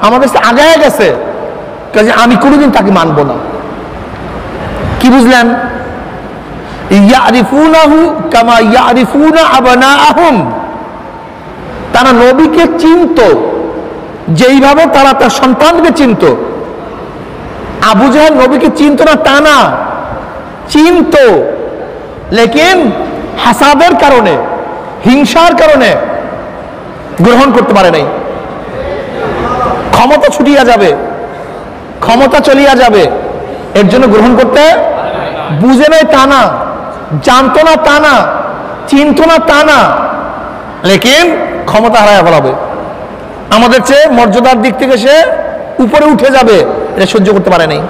আমাদের আগায় গেছে, কাজে আমি কোনোদিন তাকে মানব না। কি বুঝলেন? ইয়ারিফুনাহু কামা ইয়ারিফুনা আবনাআহুম। তারা নবীকে চিনত যেইভাবে তারা তার সন্তানকে চিনত। আবু জাহেল নবীকে চিনত না তা না, চিনত, লেকিন হাসাদের কারণে, হিংসার কারণে গ্রহণ করতে পারে নাই। ক্ষমতা ছুটিয়া যাবে, ক্ষমতা চলিয়া যাবে, এর জন্য গ্রহণ করতে বুঝে নাই তা না, জানতো না তা না, চিনত না তা না, লেকিন ক্ষমতা হারায় ফেলাবে। আমাদের চেয়ে মর্যাদার দিক থেকে সে উপরে উঠে যাবে, এটা সহ্য করতে পারে নাই।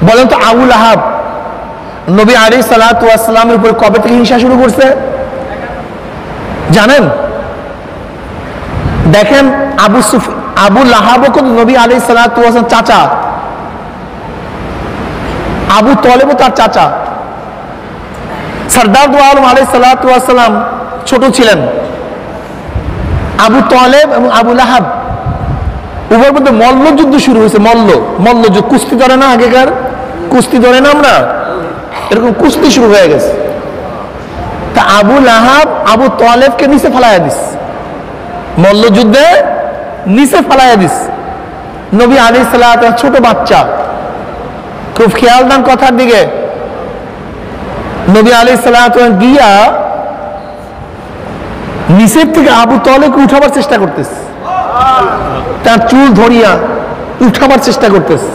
বলেন তো আবু লাহাব নবী আলাইহিস সালাতু ওয়াস সালামের উপর কবে থেকে হিংসা শুরু করছে জানেন? দেখেন আবু লাহাবও কিন্তু নবী আলাইহিস সালাতু ওয়াস সালাম চাচা, আবু তলেবও তার চাচা। সরদার দু আলম আলাইহিস সালাতু ওয়াস সালাম ছোট ছিলেন। আবু তলেব এবং আবু লাহাব উভয়ের মধ্যে মল্লযুদ্ধ শুরু হয়েছে। মল্লযুদ্ধ, কুস্তি ধরে না, আগেকার কুস্তি ধরে না আমরা, এরকম কুস্তি শুরু হয়ে গেছে। তা আবু লাহাব আবু তলেবকে নিচে ফেলাইয়া দিস, মল্লযুদ্ধে নিচে ফেলাইয়া দিস। নবী আলাইহিস সালাতু ওয়াস ছোট বাচ্চা, খুব খেয়াল দেন কথার দিকে। নবী আলাইহিস সালাতু ওয়াস গিয়া নিচের থেকে আবু তলেবকে উঠাবার চেষ্টা করতেছে, তার চুল ধরিয়া উঠাবার চেষ্টা করতেছে।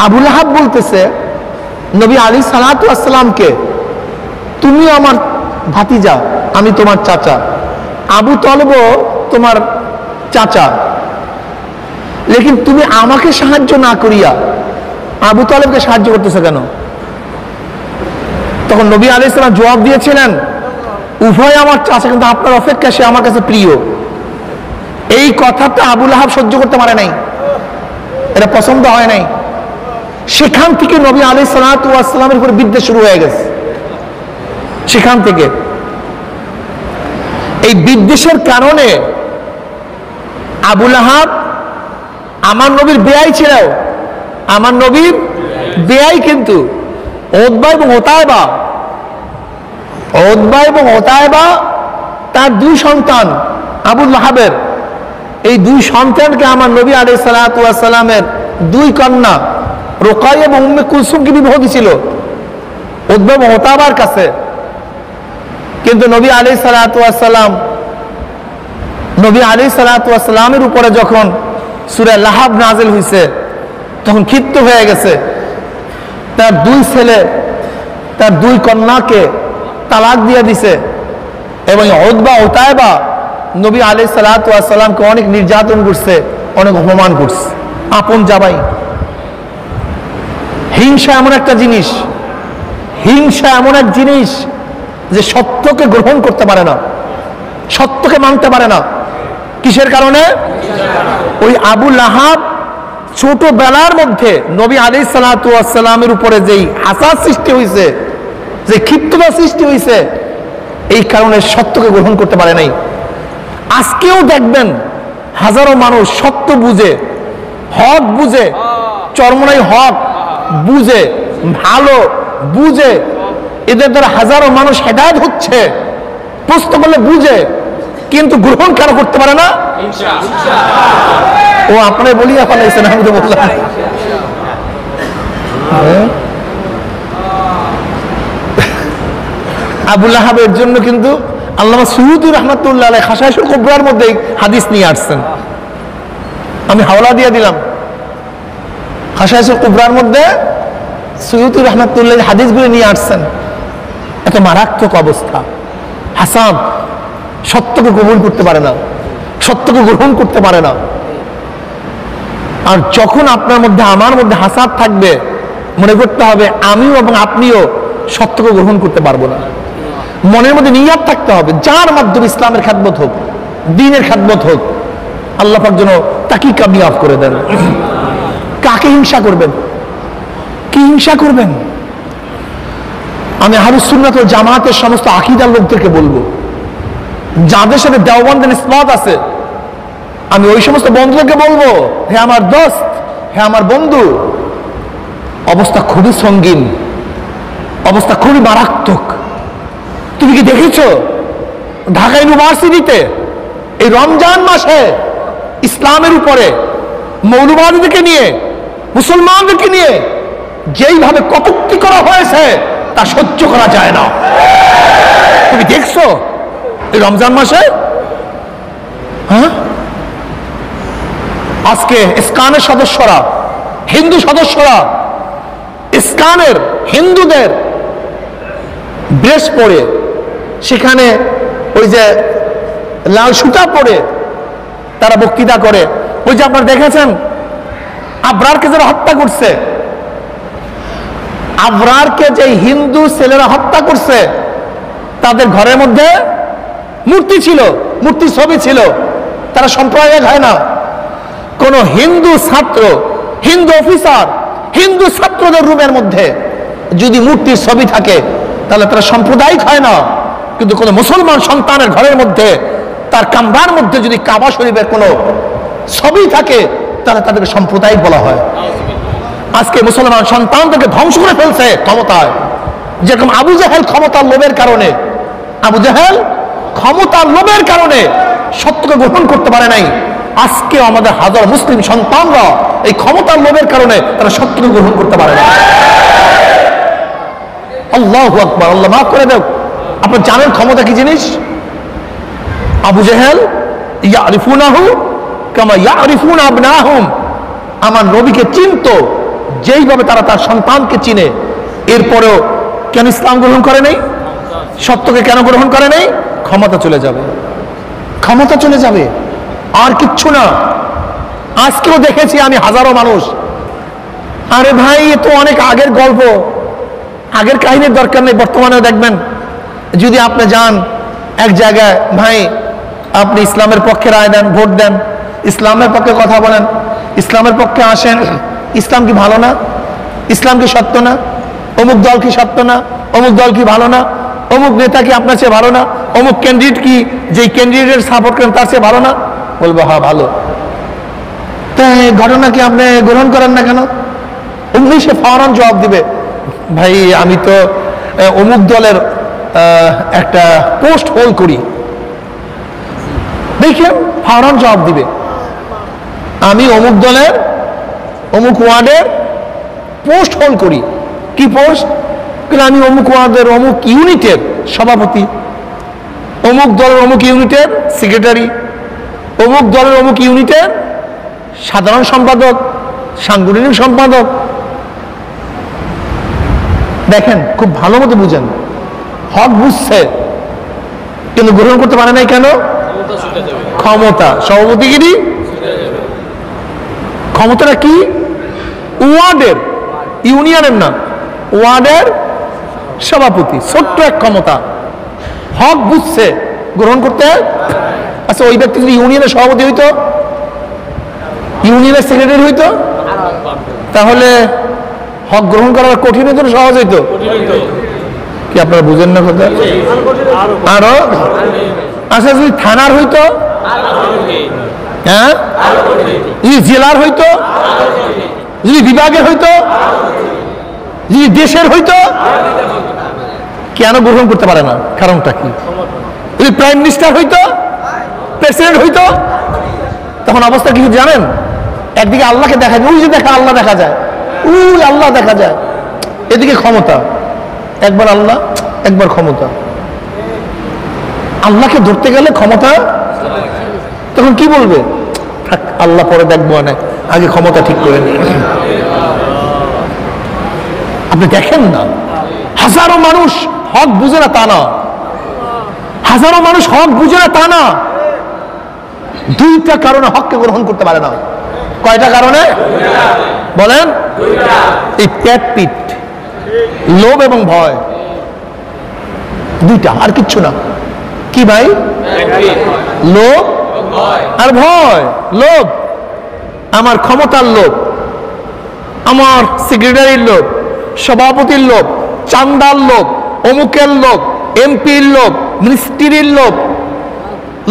আবু লাহাব বলতেছে নবী আলাইহিস সালাতু ওয়াস সালামকে, তুমি আমার ভাতিজা, আমি তোমার চাচা, আবু তলেবও তোমার চাচা, লেকিন তুমি আমাকে সাহায্য না করিয়া আবু তলেবকে সাহায্য করতেছে কেন? তখন নবী আলাইহিস সালাম জবাব দিয়েছিলেন, উভয় আমার চাচা, কিন্তু আপনার অপেক্ষা সে আমার কাছে প্রিয়। এই কথাটা আবু লাহাব সহ্য করতে পারে নাই, এটা পছন্দ হয় নাই। সেখান থেকে নবী আলাইহিস সালাতু ওয়াস সালামের উপর বিদ্বেষ শুরু হয়ে গেছে। সেখান থেকে এই বিদ্বেষের কারণে আবু লাহাব আমার নবীর বেয়াই ছিল, আমার নবীর বেয়াই, কিন্তু উতবা এবং উতায়বা তার দুই সন্তান আবু লাহাবের, এই দুই সন্তানকে আমার নবী আলাইহিস সালাতু ওয়াস সালামের দুই কন্যা রুকাইয়া এবং উম্মে কুলসুমকে বিবাহ দিয়েছিল উতবা এবং উতায়বার কাছে। কিন্তু নবী আলাইহিস সালাতু ওয়াস সালামের উপরে যখন সূরা লাহাব নাযিল হয়েছে, তখন ক্ষিপ্ত হয়ে গেছে। তার দুই ছেলে, তার দুই কন্যাকে তালাক দিয়ে দিছে, এবং উতবা উতায়বা নবী আলাইহিস সালাতু ওয়াস সালামকে অনেক নির্যাতন করছে, অনেক অপমান করছে। আপন জামাই। হিংসা এমন একটা জিনিস, হিংসা এমন এক জিনিস যে সত্যকে গ্রহণ করতে পারে না, সত্যকে মানতে পারে না। কিসের কারণে? ওই আবু লাহাব ছোটবেলার মধ্যে নবী আলাইহিস সালাতু ওয়াস সালামের উপরে যেই হাসাদ সৃষ্টি হয়েছে, যে ক্ষিপ্ততা সৃষ্টি হয়েছে, এই কারণে সত্যকে গ্রহণ করতে পারে নাই। আজকেও দেখবেন হাজারো মানুষ সত্য বুঝে, হক বুঝে, চরমনাই হক বুঝে, ভালো বুঝে, এদের দ্বারা হাজারো মানুষ হেদায়েত হচ্ছে। প্রশ্ন করলে বুঝে, কিন্তু গ্রহণ কেন করতে পারে না? ও আপনার বলিয়া ফেলাইছেন, আমি তো বললাম। আবু লাহাবের জন্য কিন্তু আল্লামা সুয়ুতী রাহমাতুল্লাহ আলাইহি খাসাইসুল কুবরার মধ্যে হাদিস নিয়ে আসছেন। আমি হাওলা দিয়ে দিলাম, খাসাইসুল কুবরার মধ্যে সুয়ুতী রাহমাতুল্লাহ হাদিসগুলো নিয়ে আসছেন। এত মারাত্মক অবস্থা। হাসান সত্যকে কবুল করতে পারে না, সত্যকে গ্রহণ করতে পারে না। আর যখন আপনার মধ্যে আমার মধ্যে হাসাদ থাকবে, মনে করতে হবে আমিও এবং আপনিও সত্যকে গ্রহণ করতে পারবো না। মনের মধ্যে নিয়াত থাকতে হবে, যার মাধ্যমে ইসলামের খেদমত হোক, দ্বীনের খেদমত হোক, আল্লাহ পাক যেন তাকে কামিয়াব করে দেন। কাকে হিংসা করবেন? কি হিংসা করবেন? আমি আহলুস সুন্নাত ওয়াল জামাতের সমস্ত আকীদার লোকদেরকে বলবো, যাদের সাথে দেওবন্দের নিসবত আছে, আমি ওই সমস্ত বন্ধুদেরকে বলবো, হে আমার দোস্ত, হে আমার বন্ধু, অবস্থা খুবই সঙ্গীন, অবস্থা খুবই মারাত্মক। তুমি কি দেখেছো ঢাকা ইউনিভার্সিটিতে এই রমজান মাসে ইসলামের উপরে মৌলবাদীদেরকে নিয়ে, মুসলমানদেরকে নিয়ে যেইভাবে কটূক্তি করা হয়েছে তা সহ্য করা যায় না। তুমি দেখছো এই রমজান মাসে? হ্যাঁ, আজকে ইসকানের সদস্যরা, হিন্দু সদস্যরা ইসকানের হিন্দুদের ড্রেস পরে, সেখানে ওই যে লাল সুতা পরে তারা বক্তৃতা করে। ওই যে আপনারা দেখেছেন আবরারকে যারা হত্যা করছে, আবরারকে যে হিন্দু ছেলেরা হত্যা করছে, তাদের ঘরের মধ্যে মূর্তি ছিল, মূর্তির ছবি ছিল। তারা সম্প্রদায় হয় না। কোন হিন্দু ছাত্র, হিন্দু অফিসার, হিন্দু ছাত্রদের রুমের মধ্যে যদি মূর্তির ছবি থাকে তাহলে তারা সাম্প্রদায়িক হয় না। কিন্তু কোন মুসলমান সন্তানের ঘরের মধ্যে, তার কামরার মধ্যে যদি কাবা শরীফের কোন ছবি থাকে তাহলে তাদেরকে সাম্প্রদায়িক বলা হয়। আজকে মুসলমান সন্তানদেরকে ধ্বংস করে ফেলছে ক্ষমতায়। যেরকম আবু জাহেল ক্ষমতার লোভের কারণে, আবু জাহেল ক্ষমতার লোভের কারণে সত্যকে গ্রহণ করতে পারে নাই। আজকে আমাদের হাজার মুসলিম সন্তানরা এই ক্ষমতার লোভের কারণে তারা সত্যকে গ্রহণ করতে পারে না। আল্লাহু আকবার, আল্লাহ মাফ করে দেব। আপনি জানেন ক্ষমতা কি জিনিস? আবু জাহেল ইয়ারিফুনাহু কামা ইয়ারিফুনা আবনাহুম, আমার নবীকে চিনতো যেইভাবে তারা তার সন্তানকে চিনে। এরপরেও কেন ইসলাম গ্রহণ করে নাই? সত্যকে কেন গ্রহণ করে নাই? ক্ষমতা চলে যাবে, ক্ষমতা চলে যাবে, আর কিচ্ছু না। আজকেও দেখেছি আমি হাজারো মানুষ, আরে ভাই এ তো অনেক আগের গল্প, আগের কাহিনীর দরকার নেই। বর্তমানেও দেখবেন যদি আপনি যান এক জায়গায়, ভাই আপনি ইসলামের পক্ষে রায় দেন, ভোট দেন, ইসলামের পক্ষে কথা বলেন, ইসলামের পক্ষে আসেন, ইসলাম কি ভালো না? ইসলাম কি সত্য না? অমুক দল কি সত্য না? অমুক দল কি ভালো না? অমুক নেতা কি আপনার চেয়ে ভালো না? অমুক ক্যান্ডিডেট কি যেই ক্যান্ডিডেট সাপোর্ট করেন তার চেয়ে ভালো না? বলবো হ্যাঁ ভালো। তাই ঘটনা কি আপনি গ্রহণ করেন না কেন? অমনি সে ফওরান জবাব দিবে, ভাই আমি তো অমুক দলের একটা পোস্ট হোল্ড করি। দেখেন ফওরান জবাব দিবে, আমি অমুক দলের অমুক ওয়ার্ডের পোস্ট হোল্ড করি। কি পোস্ট? আমি অমুক ওয়ার্ডের অমুক ইউনিটের সভাপতি, অমুক দলের অমুক ইউনিটের সেক্রেটারি, অমুক দলের অমুক ইউনিটের সাধারণ সম্পাদক, সাংগঠনিক সম্পাদক। দেখেন খুব ভালো মতো বুঝেন, হক বুঝছে কিন্তু গ্রহণ করতে পারে নাই কেন? ক্ষমতা। সভাপতিগিরি ক্ষমতাটা কি? ওয়ার্ডের, ইউনিয়নের না, ওয়ার্ডের সভাপতি, ছোট্ট এক ক্ষমতা। হক বুঝছে, গ্রহণ করতে। আচ্ছা ওই ব্যক্তি যদি ইউনিয়নের সভাপতি হইতো, ইউনিয়নের সেক্রেটারি হইতো, তাহলে হক গ্রহণ করা কঠিন হইতো না সহজ হইতো? কি আপনারা বুঝেন না কথা? আরো আচ্ছা যদি থানার হইতো, হ্যাঁ, যদি জেলার হইতো, যদি বিভাগের হইতো, যদি দেশের হইতো, কেন গ্রহণ করতে পারে না? কারণটা কি? যদি প্রাইম মিনিস্টার হইতো, প্রেসিডেন্ট হইতো, তখন অবস্থা কি জানেন? একদিকে আল্লাহকে দেখা যায়, ওই যে দেখা আল্লাহ দেখা যায়, ওই আল্লাহ দেখা যায়, এদিকে ক্ষমতা, একবার আল্লাহ একবার ক্ষমতা। আল্লাহকে ধরতে গেলে ক্ষমতা, তখন কি বলবে? থাক আল্লাহ পরে দেখবো, না আগে ক্ষমতা ঠিক করে নি। আপনি দেখেন না, হাজারো মানুষ হক বুঝে না তা না, হাজারো মানুষ হক বুঝে না তা না, দুইটা কারণে হককে গ্রহণ করতে পারে না। কয়টা কারণে বলেন? এই পেট পিট, লোভ এবং ভয়, দুইটা, আর কিচ্ছু না। কি ভাই? লোভ আর ভয়। লোভ, আমার ক্ষমতার লোভ, আমার সেক্রেটারির লোভ, সভাপতির লোভ, চান্দার লোভ, অমুকের লোভ, এমপির লোভ, মিনিস্ট্রির লোভ,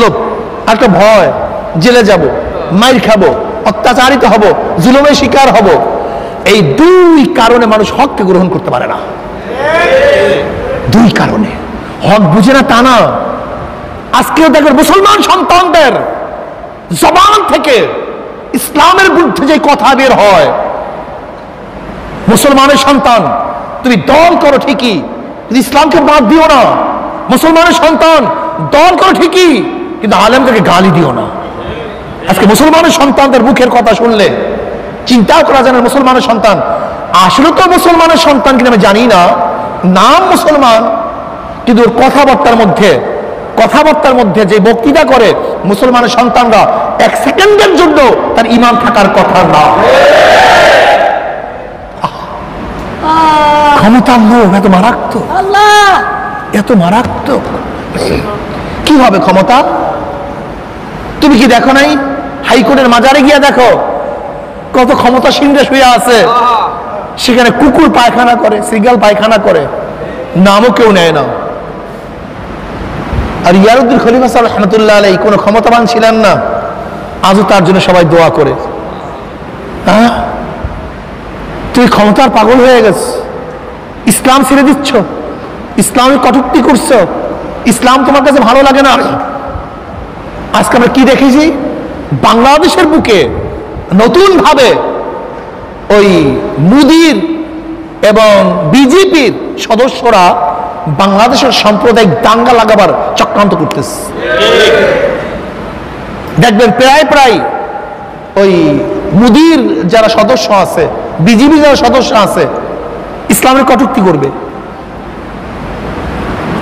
লোভ। আর একটা ভয়, জেলে যাব, মাইর খাবো, অত্যাচারিত হব, জুলুমের শিকার হব। এই দুই কারণে মানুষ হককে গ্রহণ করতে পারে না। দুই কারণে হক বুঝে না তা না। আজকেও দেখবেন মুসলমান সন্তানদের জবান থেকে ইসলামের বিরুদ্ধে যে কথা বের হয়, মুসলমানের সন্তান তুমি দল করো ঠিকই, কিন্তু ইসলামকে বাদ দিও না। মুসলমানের সন্তান দল করো ঠিকই, কিন্তু আলেমদেরকে গালি দিও না। আজকে মুসলমানের সন্তানদের মুখের কথা শুনলে চিন্তাও করা যায় না, মুসলমানের সন্তান আসলে তো মুসলমানের সন্তান কিনা আমি জানি না, নাম মুসলমান, কিন্তু ওর কথাবার্তার মধ্যে যে বক্তৃতা করে মুসলমানের সন্তানরা, এক সেকেন্ডের জন্য তার ঈমান থাকার কথা না। ক্ষমতার লোভ এত মারাত্মক, এত মারাত্মক। কি হবে ক্ষমতা? তুমি কি দেখো নাই হাইকোর্টের মাজারে গিয়া দেখো কত ক্ষমতাসীনরা শুয়ে আছে, সেখানে কুকুর পায়খানা করে, সিগাল পায়খানা করে, নামও কেউ নেয় না। আর ইয়ারউদ্দিন খলিফা সাহেব রহমতুল্লাহ আলাইহি কোনো ক্ষমতাবান ছিলেন না, আজও তার জন্য সবাই দোয়া করে। হ্যাঁ, তুই ক্ষমতার পাগল হয়ে গেছ, ইসলাম ছেড়ে দিচ্ছ, ইসলামের কটূক্তি করছো, ইসলাম তোমার কাছে ভালো লাগে না। আজকে আমরা কি দেখেছি, বাংলাদেশের বুকে নতুন ভাবে ওই মোদির এবং বিজেপির সদস্যরা বাংলাদেশের সাম্প্রদায়িক দাঙ্গা লাগাবার চক্রান্ত করতেছে। দেখবেন প্রায় ওই মোদির যারা সদস্য আছে, বিজেপি যারা সদস্য আছে, ইসলামের কটূক্তি করবে,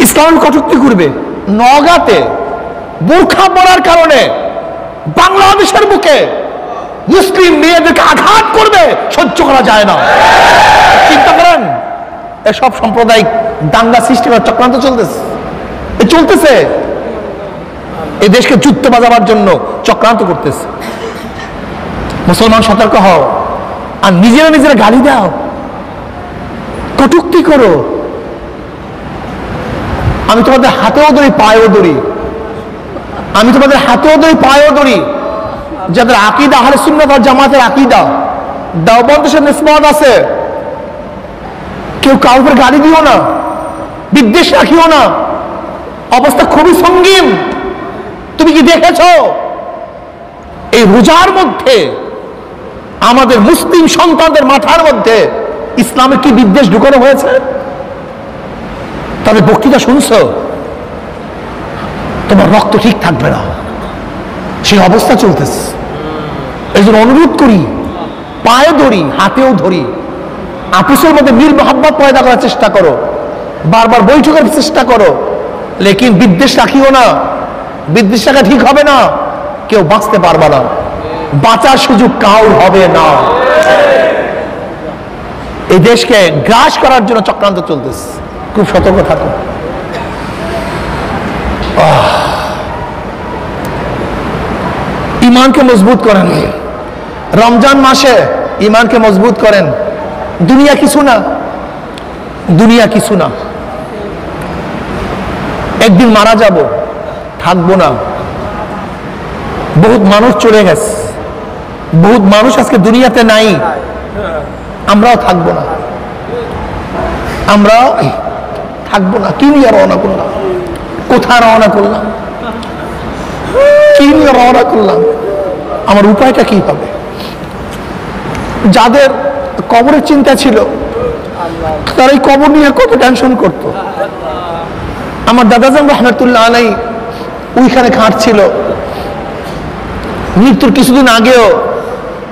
ইসলামের কটূক্তি করবে। নওগাঁতে বোরখা পরার কারণে বাংলাদেশের বুকে মুসলিম মেয়েদেরকে আঘাত করবে, সহ্য করা যায় না। চিন্তা করেন, এসব সাম্প্রদায়িক দাঙ্গা সৃষ্টি করার চক্রান্ত চলতেছে, এই দেশকে যুদ্ধ বাজাবার জন্য চক্রান্ত করতেছে। মুসলমান সতর্ক হও, আর নিজেরা গালি দাও, কটূক্তি করো। আমি তোমাদের হাতেও ধরি, পায়েও ধরি, আমি তোমাদের হাতেও ধরি, পায়েও ধরি, যাদের আকীদা আহলে সুন্নাত ওয়াল জামাতের আকীদা, দেওবন্দের সাথে নিসবত আছে, কেউ কাউকে গালি দিও না, বিদ্বেষ রাখিও না। অবস্থা খুবই সঙ্গীন। তুমি কি দেখেছো এই রোজার মধ্যে আমাদের মুসলিম সন্তানদের মাথার মধ্যে ইসলামের কি বিদ্বেষ ঢুকানো হয়েছে? তাদের বক্তৃতা শুনছো, তোমার রক্ত ঠিক থাকবে না, সেই অবস্থা চলতেছে। এই জন্য অনুরোধ করি, পায়ে ধরি, হাতেও ধরি, আপুসের মধ্যে মিল মোহাব্বত পয়দা করার চেষ্টা করো, বারবার বৈঠকের চেষ্টা করো, লেকিন বিদ্বেষ রাখিও না। বিদ্বেষ রাখা ঠিক হবে না, কেউ বাঁচতে পারবে না, বাঁচার সুযোগ কাউর হবে না। এই দেশকে গ্রাস করার জন্য চক্রান্ত চলতেছে, খুব সতর্ক থাকো। ইমানকে মজবুত করেন, রমজান মাসে ইমানকে মজবুত করেন। দুনিয়া কিছু না, দুনিয়া কিছু না, একদিন মারা যাব, থাকবো না। বহুত মানুষ চলে গেছে, বহুত মানুষ আজকে দুনিয়াতে নাই, আমরাও থাকবো না, আমরাও থাকবো না। কি নিয়ে রওনা করলাম, কোথায় রওনা করলাম, কি নিয়ে রওনা করলাম, আমার উপায়টা কি হবে? যাদের কবরের চিন্তা ছিল তারা এই কবর নিয়ে কত টেনশন করতো। আমার দাদাজান রহমতুল্লাহ আলাই ওইখানে খাটছিল, মৃত্যুর কিছুদিন আগেও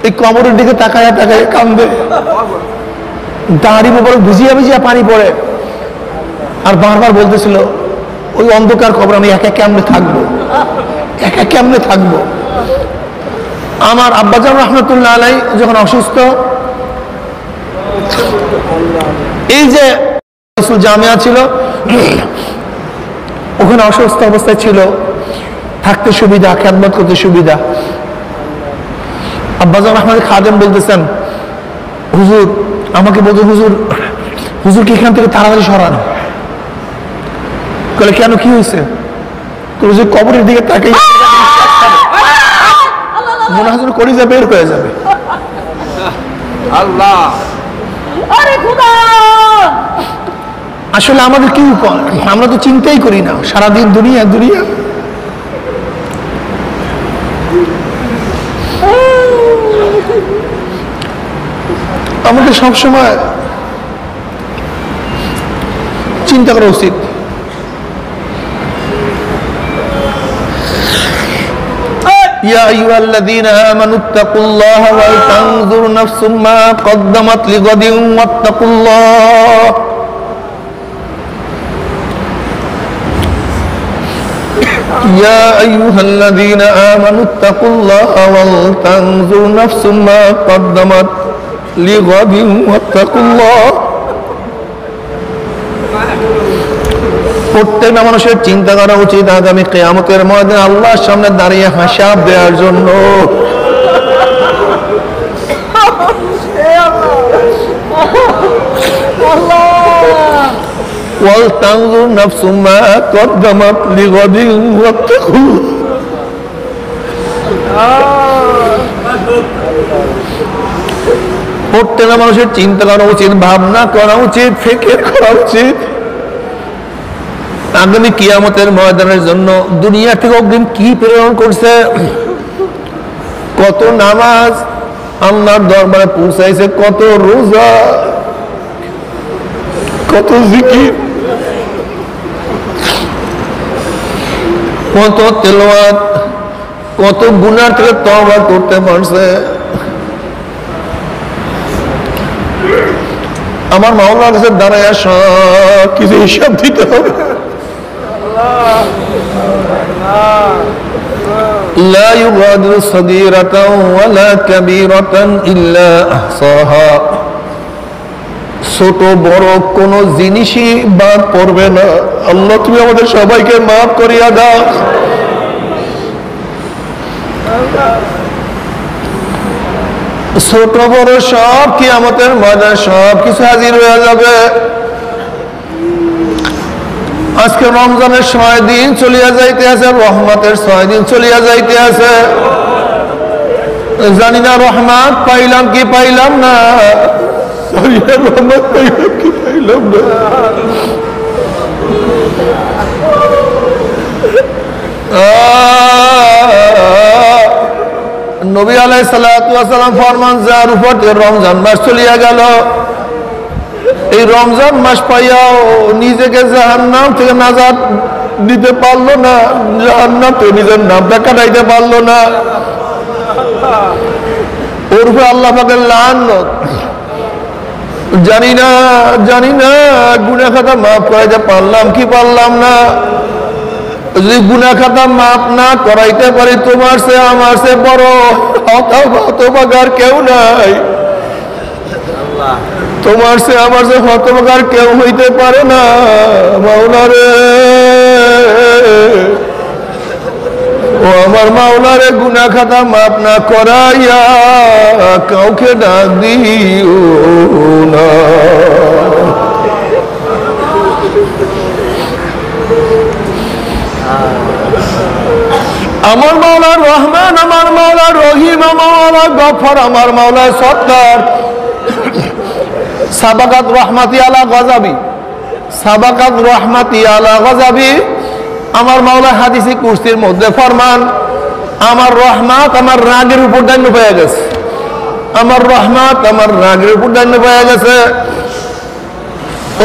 এই কবরের দিকে তাকায়া তাকায়া কান্দে, দাঁড়ি মোবারক ভিজিয়া ভিজিয়া পানি পড়ে, আর বারবার বলতেছিল ওই অন্ধকার কবর আমি একা কেমনে থাকবো, একা কেমনে থাকবো। আমার আব্বাজান রহমতুল্লাহ আলাই যখন অসুস্থ, এই যে জামিয়া ছিল ওখানে অসুস্থ অবস্থায় ছিল, থাকতে সুবিধা, খেদমত করতে সুবিধা। আব্বাজান আহমদ খাদেম বলতেছেন, হুজুর আমাকে বলতে, হুজুর হুজুর কি এখান থেকে তাড়াতাড়ি সরান। বলে কেন, কি হয়েছে? হুজুর কবরের দিকে তাকে মনে হয় কলিজা বের হয়ে যাবে। আল্লাহ, আসলে আমাদের কি উপায়, আমরা তো চিন্তাই করি না, সারাদিন দুনিয়া দুনিয়া। আমাদের সবসময় চিন্তা করা উচিত। يا أيها الذين آمنوا اتقوا الله ولتنظر نفس ما قدمت لغد واتقوا الله يا أيها الذين آمنوا اتقوا الله ولتنظر نفس ما قدمت لغد واتقوا الله। প্রত্যেক মানুষের চিন্তা করা উচিত আগামী কিয়ামতের ময়দানে আল্লাহর সামনে দাঁড়িয়ে হিসাব দেওয়ার জন্য। ওয়ালতানজুর নাফসুম মা কদ্দামাত লিগাদিন ওয়াত্তাকুল্লাহ। প্রত্যেক মানুষের চিন্তা করা উচিত, ভাবনা করা উচিত, ফিকির করা উচিত আগামী কিয়ামতের ময়দানের জন্য দুনিয়া থেকে অগ্রিম কি প্রেরণ করছে, কত নামাজ আল্লাহর দরবারে পৌঁছাইছে, কত রোজা, কত জিকির, কত তেলাওয়াত, কত গুনাহ থেকে তওবা করতে পারছে। আমার মাওলার কাছে দাঁড়ায় সব কিছু হিসাব দিতে হবে। لا يغادر صغيرة ولا كبيرة إلا أحصاها। ছোট বড় কোন জিনিসই বাদ পড়বে না। আল্লাহ তুমি আমাদের সবাইকে মাফ করিয়া দাও। ছোট বড় সব কিয়ামতের ময়দানে সব কিছু হাজির হয়ে যাবে। আজকে রমজানের 6 দিন চলিয়া যাইতে আছে, রহমতের 6 দিন চলিয়া যাইতে আছে। জানি না রহমত পাইলাম কি পাইলাম না, রহমত পাইলাম কি পাইলাম না। নবী আলাইহিস সালাতু ওয়াস সালাম ফরমান, যার উপর রমজান মাস চলিয়া গেল, এই রমজান মাস পাইয়াও নিজেকে জাহান্নাম থেকে নাজাত দিতে পারলো না, জাহান্নাম থেকে নিজের নামটা কাটাইতে পারলো না, ওর উপর আল্লাহ পাকের লানত। জানি না গুনাহ খাতা মাফ করাইতে পারলাম কি পারলাম না। যদি গুনাহ খাতা মাফ না করাইতে পারি, তোমার সে আমার সে বড় হতভাগার কেউ নাই, তোমার সে আমার সে হতভাগার কেউ হইতে পারে না। মাওলা রে, ও আমার মাওলা রে, গুনাহ খাতা মাফ না করাইয়া কাউকে ডাক দিও না। আমার মাওলা রহমান মাওলা গফর, আমার মাওলা সত্তার। সাবাকাত রহমাতি আলা গজাবি, সাবাকাত রহমাতি আলা গজাবি। আমার মাওলা হাদিসে কুরসির মধ্যে ফরমান, আমার রহমত আমার রাগের উপর দান্য পেয়ে গেছে, আমার রহমত আমার রাগের উপর দান্য পেয়ে গেছে।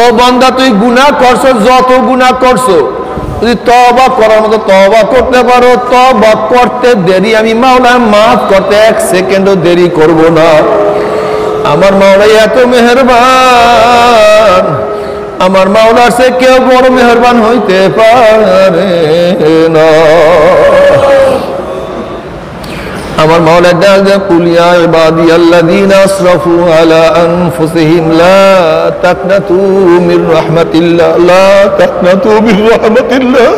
ও বান্দা, তুই গুনাহ করছো, যত গুনাহ করছো, যদি তওবা করার মতো তওবা করতে পারো, তওবা করতে দেরি আমি মাওলা মাফ করতে 1 সেকেন্ডও দেরি করব না। আমার মাওলা এত মেহেরবান, আমার মাওলার সে কেউ বড় মেহেরবান হইতে পারে না। আমার মাওলা ডাক দেয়, কুল ইয়া ইবাদিয়াল্লাযীনা আসরাফু আলা আনফুসিহিম লা তাকনাতু মির রাহমাতিল্লাহ, লা তাকনাতু মির রাহমাতিল্লাহ,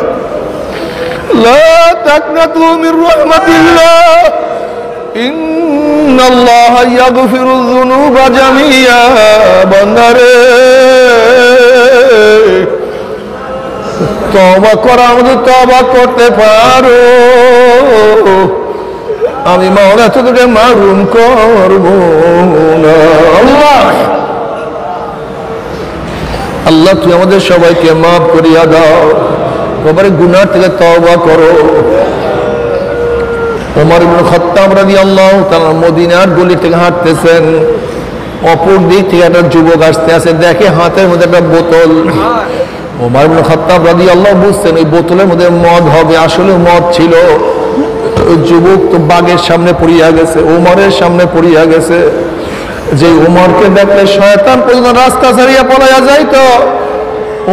লা তাকনাতু মির রাহমাতিল্লাহ, ইন্নাল্লাহা ইয়াগফিরুয যুনুবা জামিয়া। বান্দারে, তওবা করার মতো তওবা করতে পারো, আমি মাওলা তোকে মারুম করব না। আল্লাহ আল্লাহ তুই আমাদের সবাইকে মাফ করিয়া দাও, কবরে গুনাহ থেকে তওবা করো। ওমর ইবনে খাত্তাব রাদিয়াল্লাহু তাআলা মদিনার গলি থেকে হাঁটতেছেন, অপর দিক থেকে একটা যুবক আসতে আসে, দেখে হাতের মধ্যে একটা বোতল। ওমর ইবনে খাত্তাব রাদিয়াল্লাহু বুঝছেন এই বোতলের মধ্যে মদ হবে, আসলে মদ ছিল। ওই যুবক তো বাগের সামনে পড়িয়া গেছে, ওমরের সামনে পড়িয়া গেছে। যে ওমরকে দেখলে শয়তান পর্যন্ত রাস্তা ছাড়িয়া পলাইয়া যাইতো,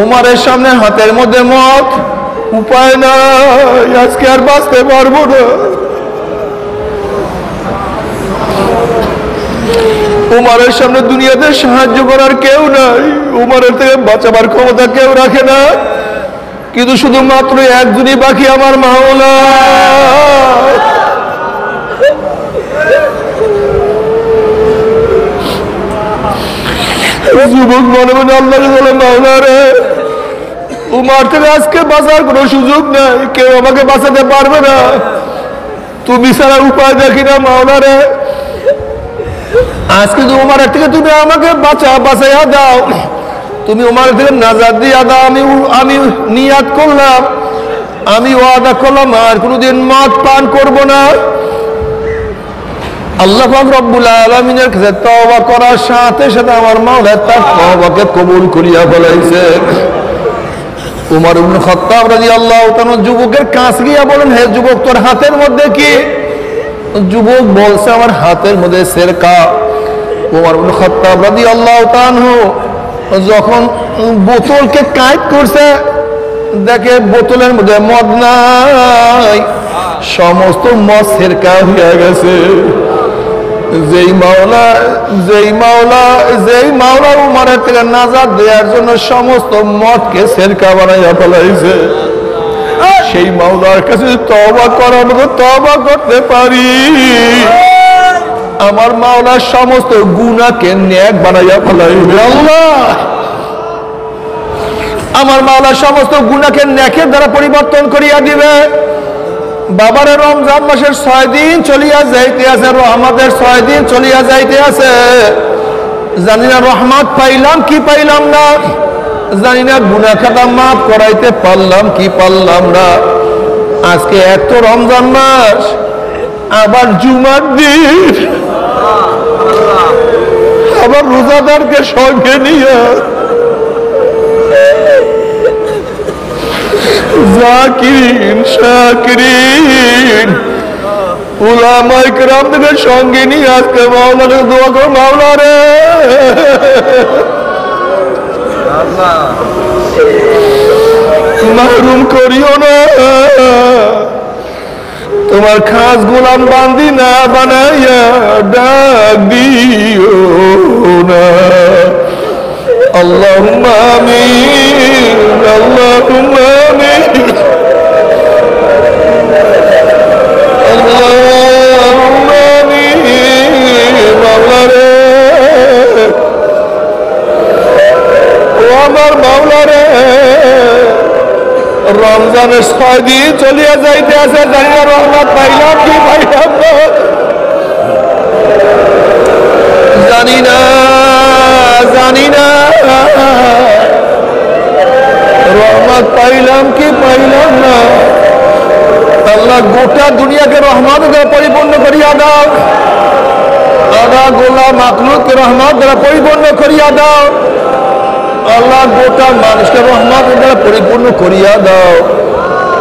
ওমরের সামনে হাতের মধ্যে মদ, উপায় নাই, আজকে আর বাঁচতে পারবো না। উমরের সামনে দুনিয়াতে সাহায্য করার কেউ নাই, উমরের থেকে বাঁচাবার ক্ষমতা কেউ রাখে না, কিন্তু শুধুমাত্র একজনই বাকি, আমার মাওলা। যুবক মনে মনে আল্লাহকে বলে, মাওলা রে, উমর থেকে আজকে বাঁচার কোনো সুযোগ নাই, কেউ আমাকে বাঁচাতে পারবে না, তুমি ছাড়া উপায় দেখি না মাওলা রে। আজকে তো উমরের থেকে তুমি আমাকে বাঁচাইয়া দাও, তুমি উমরের থেকে নাজাত দিয়া দাও। আমি নিয়াত করলাম, আমি ওয়াদা করলাম আর কোনোদিন মদ পান করব না। আল্লাহ পাক রব্বুল আলামিনের কাছে তওবা করার সাথে সাথে আমার মাওলা তার তওবাকে কবুল করিয়া ফেলাইছে। উমর ইবনে খাত্তাব রাদিয়াল্লাহু তাআলা যুবকের কাছে গিয়া বলেন, হে যুবক, তোর হাতের মধ্যে কি? যুবক বলছে, আমার হাতের মধ্যে সেরকা। উমর ইবনে খাত্তাব রাদিয়াল্লাহু তাআলা যখন বোতলকে কাইট করছে, দেখে বোতলের মধ্যে মদ নাই, সমস্ত মদ সেরকা হয়ে গেছে। যেই মাওলা উমরের থেকে নাজাত দেওয়ার জন্য সমস্ত মদকে সেরকা বানাইয়া ফেলাইছে, সেই মাওলার কাছে তওবা করার মতো তওবা করতে পারি, আমার মাওলা সমস্ত গুনাহকে নেক বানাইয়া ফেলাইবে। আল্লাহ, আমার মাওলা সমস্ত গুনাহকে নেকের দ্বারা পরিবর্তন করিয়া দিবে। বাবারে, রমজান মাসের 6 দিন চলিয়া যাইতে আছে, রহমতের 6 দিন চলিয়া যাইতে আছে। জানি না রহমত পাইলাম কি পাইলাম না, জানি না গুনাহ খাতা মাফ করাইতে পারলাম কি পারলাম না। আজকে এত রমজান মাস, আবার জুমার দিন, আবার রোজাদারকে সঙ্গে নিয়ে জাকিরিন শাকিরিন উলামায়ে কেরামদের সঙ্গে নিয়ে আজকে মাওলার দোয়া করো, মাওলা রে মাহরুম করিও না, তোমার খাস গোলাম বান্দি না বানাইয়া ডাক দিও না। আল্লাহুম্মা আমিন, আল্লাহুম্মা আমিন, আল্লাহুম্মা আমিন। মাওলা রে, ও আমার মাওলা রে, রমজানের 6 দিন চলিয়া যাইতে আছে, জানি না রহমত পাইলাম কি পাইলাম না। জানি না রহমত পাইলাম কি পাইলাম না। আল্লাহ গোটা দুনিয়াকে রহমত দ্বারা পরিপূর্ণ করিয়া দাও। আল্লাহ গোলা মাখলুককে রহমত দ্বারা পরিপূর্ণ করিয়া দাও। আল্লাহ গোটা মানুষকে রহমত দ্বারা পরিপূর্ণ করিয়া দাও।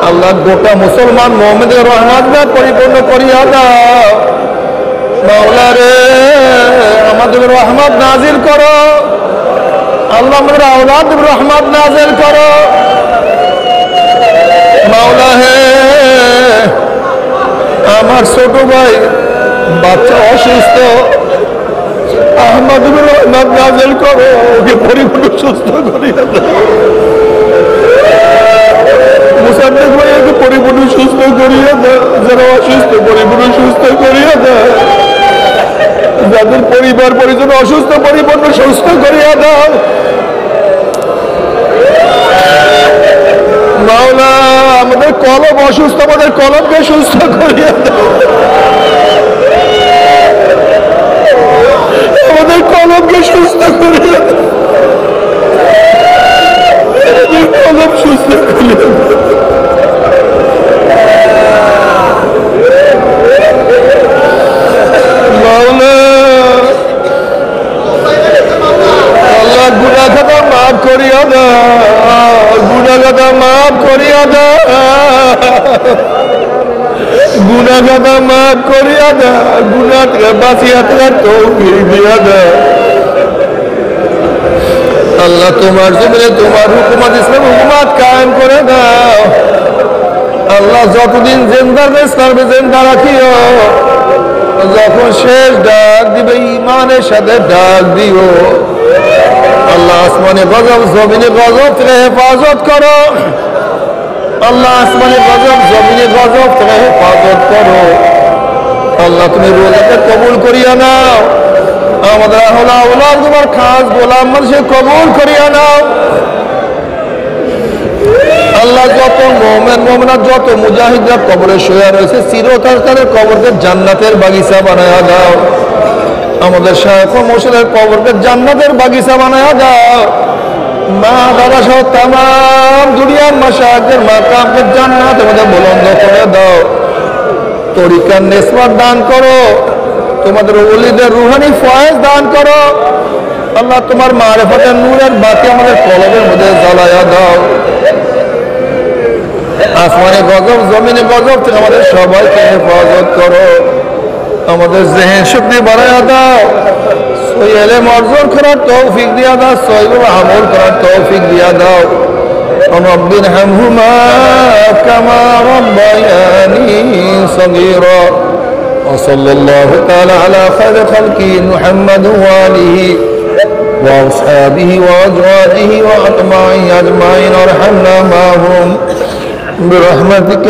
আল্লাহ গোটা মুসলমান মুমিনদের রহমত দ্বারা পরিপূর্ণ করিয়া দাও। মাওলা রে, আমাদের রহমত নাজিল করো। আল্লাহ আমাদের আওলাদ রহমত নাজিল করো। মাওলা হে, আমার ছোট ভাই বাচ্চা অসুস্থ, আহমদ রহমত নাজিল করো, ওকে পরিপূর্ণ সুস্থ করিয়া দাও। মুসাদ্দেক ভাইকে পরিপূর্ণ সুস্থ করিয়া দাও। যারা অসুস্থ পরিপূর্ণ সুস্থ করিয়া দাও। যাদের পরিবার পরিজন অসুস্থ পরিপূর্ণ সুস্থ করিয়া দাও। মাওলা, আমাদের কলম অসুস্থ, আমাদের কলমকে সুস্থ করিয়া দাও। আমাদের কলমকে সুস্থ করিয়া দাও। কলম সুস্থ করিয়া দাও। গুনাহগার মাফ করিয়া দাও। গুনাহগার মাফ করিয়া দাও। গুনাহগার মাফ করিয়া দাও। গুনাহ থেকে বাঁচিয়া থাকার তৌফিক দিয়া দাও। আল্লাহ তোমার জমিনে তোমার হুকুমত ইসলাম হুকুমত কায়েম করে দাও। আল্লাহ যতদিন জিন্দার ইসলামে জিন্দা রাখিও। যখন শেষ ডাক দিবে ঈমানের সাথে ডাক দিও। আল্লাহ আসমানে গজব জমিনে গজব থেকে হেফাজত করো। আল্লাহ আসমানে গজব জমিনে গজব থেকে হেফাজত করো। আল্লাহ তুমি রোজাকে কবুল করিয়া নাও। আমাদের আওলাদ তোমার খাস গোলাম মানুষে কবুল করিয়া নাও। আল্লাহ যত মুমিন মুমিনাত যত মুজাহিদরা কবরে শুয়ে রয়েছে চিরকাল তাদের কবরকে জান্নাতের বাগিচা বানায়া দাও। আমাদের শায়খ ও মুর্শিদের কবরকে জান্নাতের বাগিচা বানায়া দাও। মা দাদা সহ তামাম দুনিয়ার মাশায়েখদের মাকামকে জান্নাতের মধ্যে বুলন্দ করে দাও। তরিকার নিসবত দান করো। তোমাদের ওলিদের রুহানি ফয়েজ দান করো। আল্লাহ তোমার মারিফতের নূরের বাতি আমাদের কলবের মধ্যে জ্বালায়া দাও। আসমানে গজব জমিনে গজব থেকে আমাদের সবাইকে হেফাজত করো। আমাদের জেহেন শক্তি বাড়াইয়া দাও। সহি ইলম অর্জন করার তৌফিক দিয়া দাও। সহি আমল করার তৌফিক দিয়া দাও। রব্বির হামহুমা কামা রাব্বায়ানি সগীরা। وصلى الله تعالى على خير خلقه محمد وآله وأصحابه وأزواجه وأتباعه أجمعين وارحمنا معهم برحمتك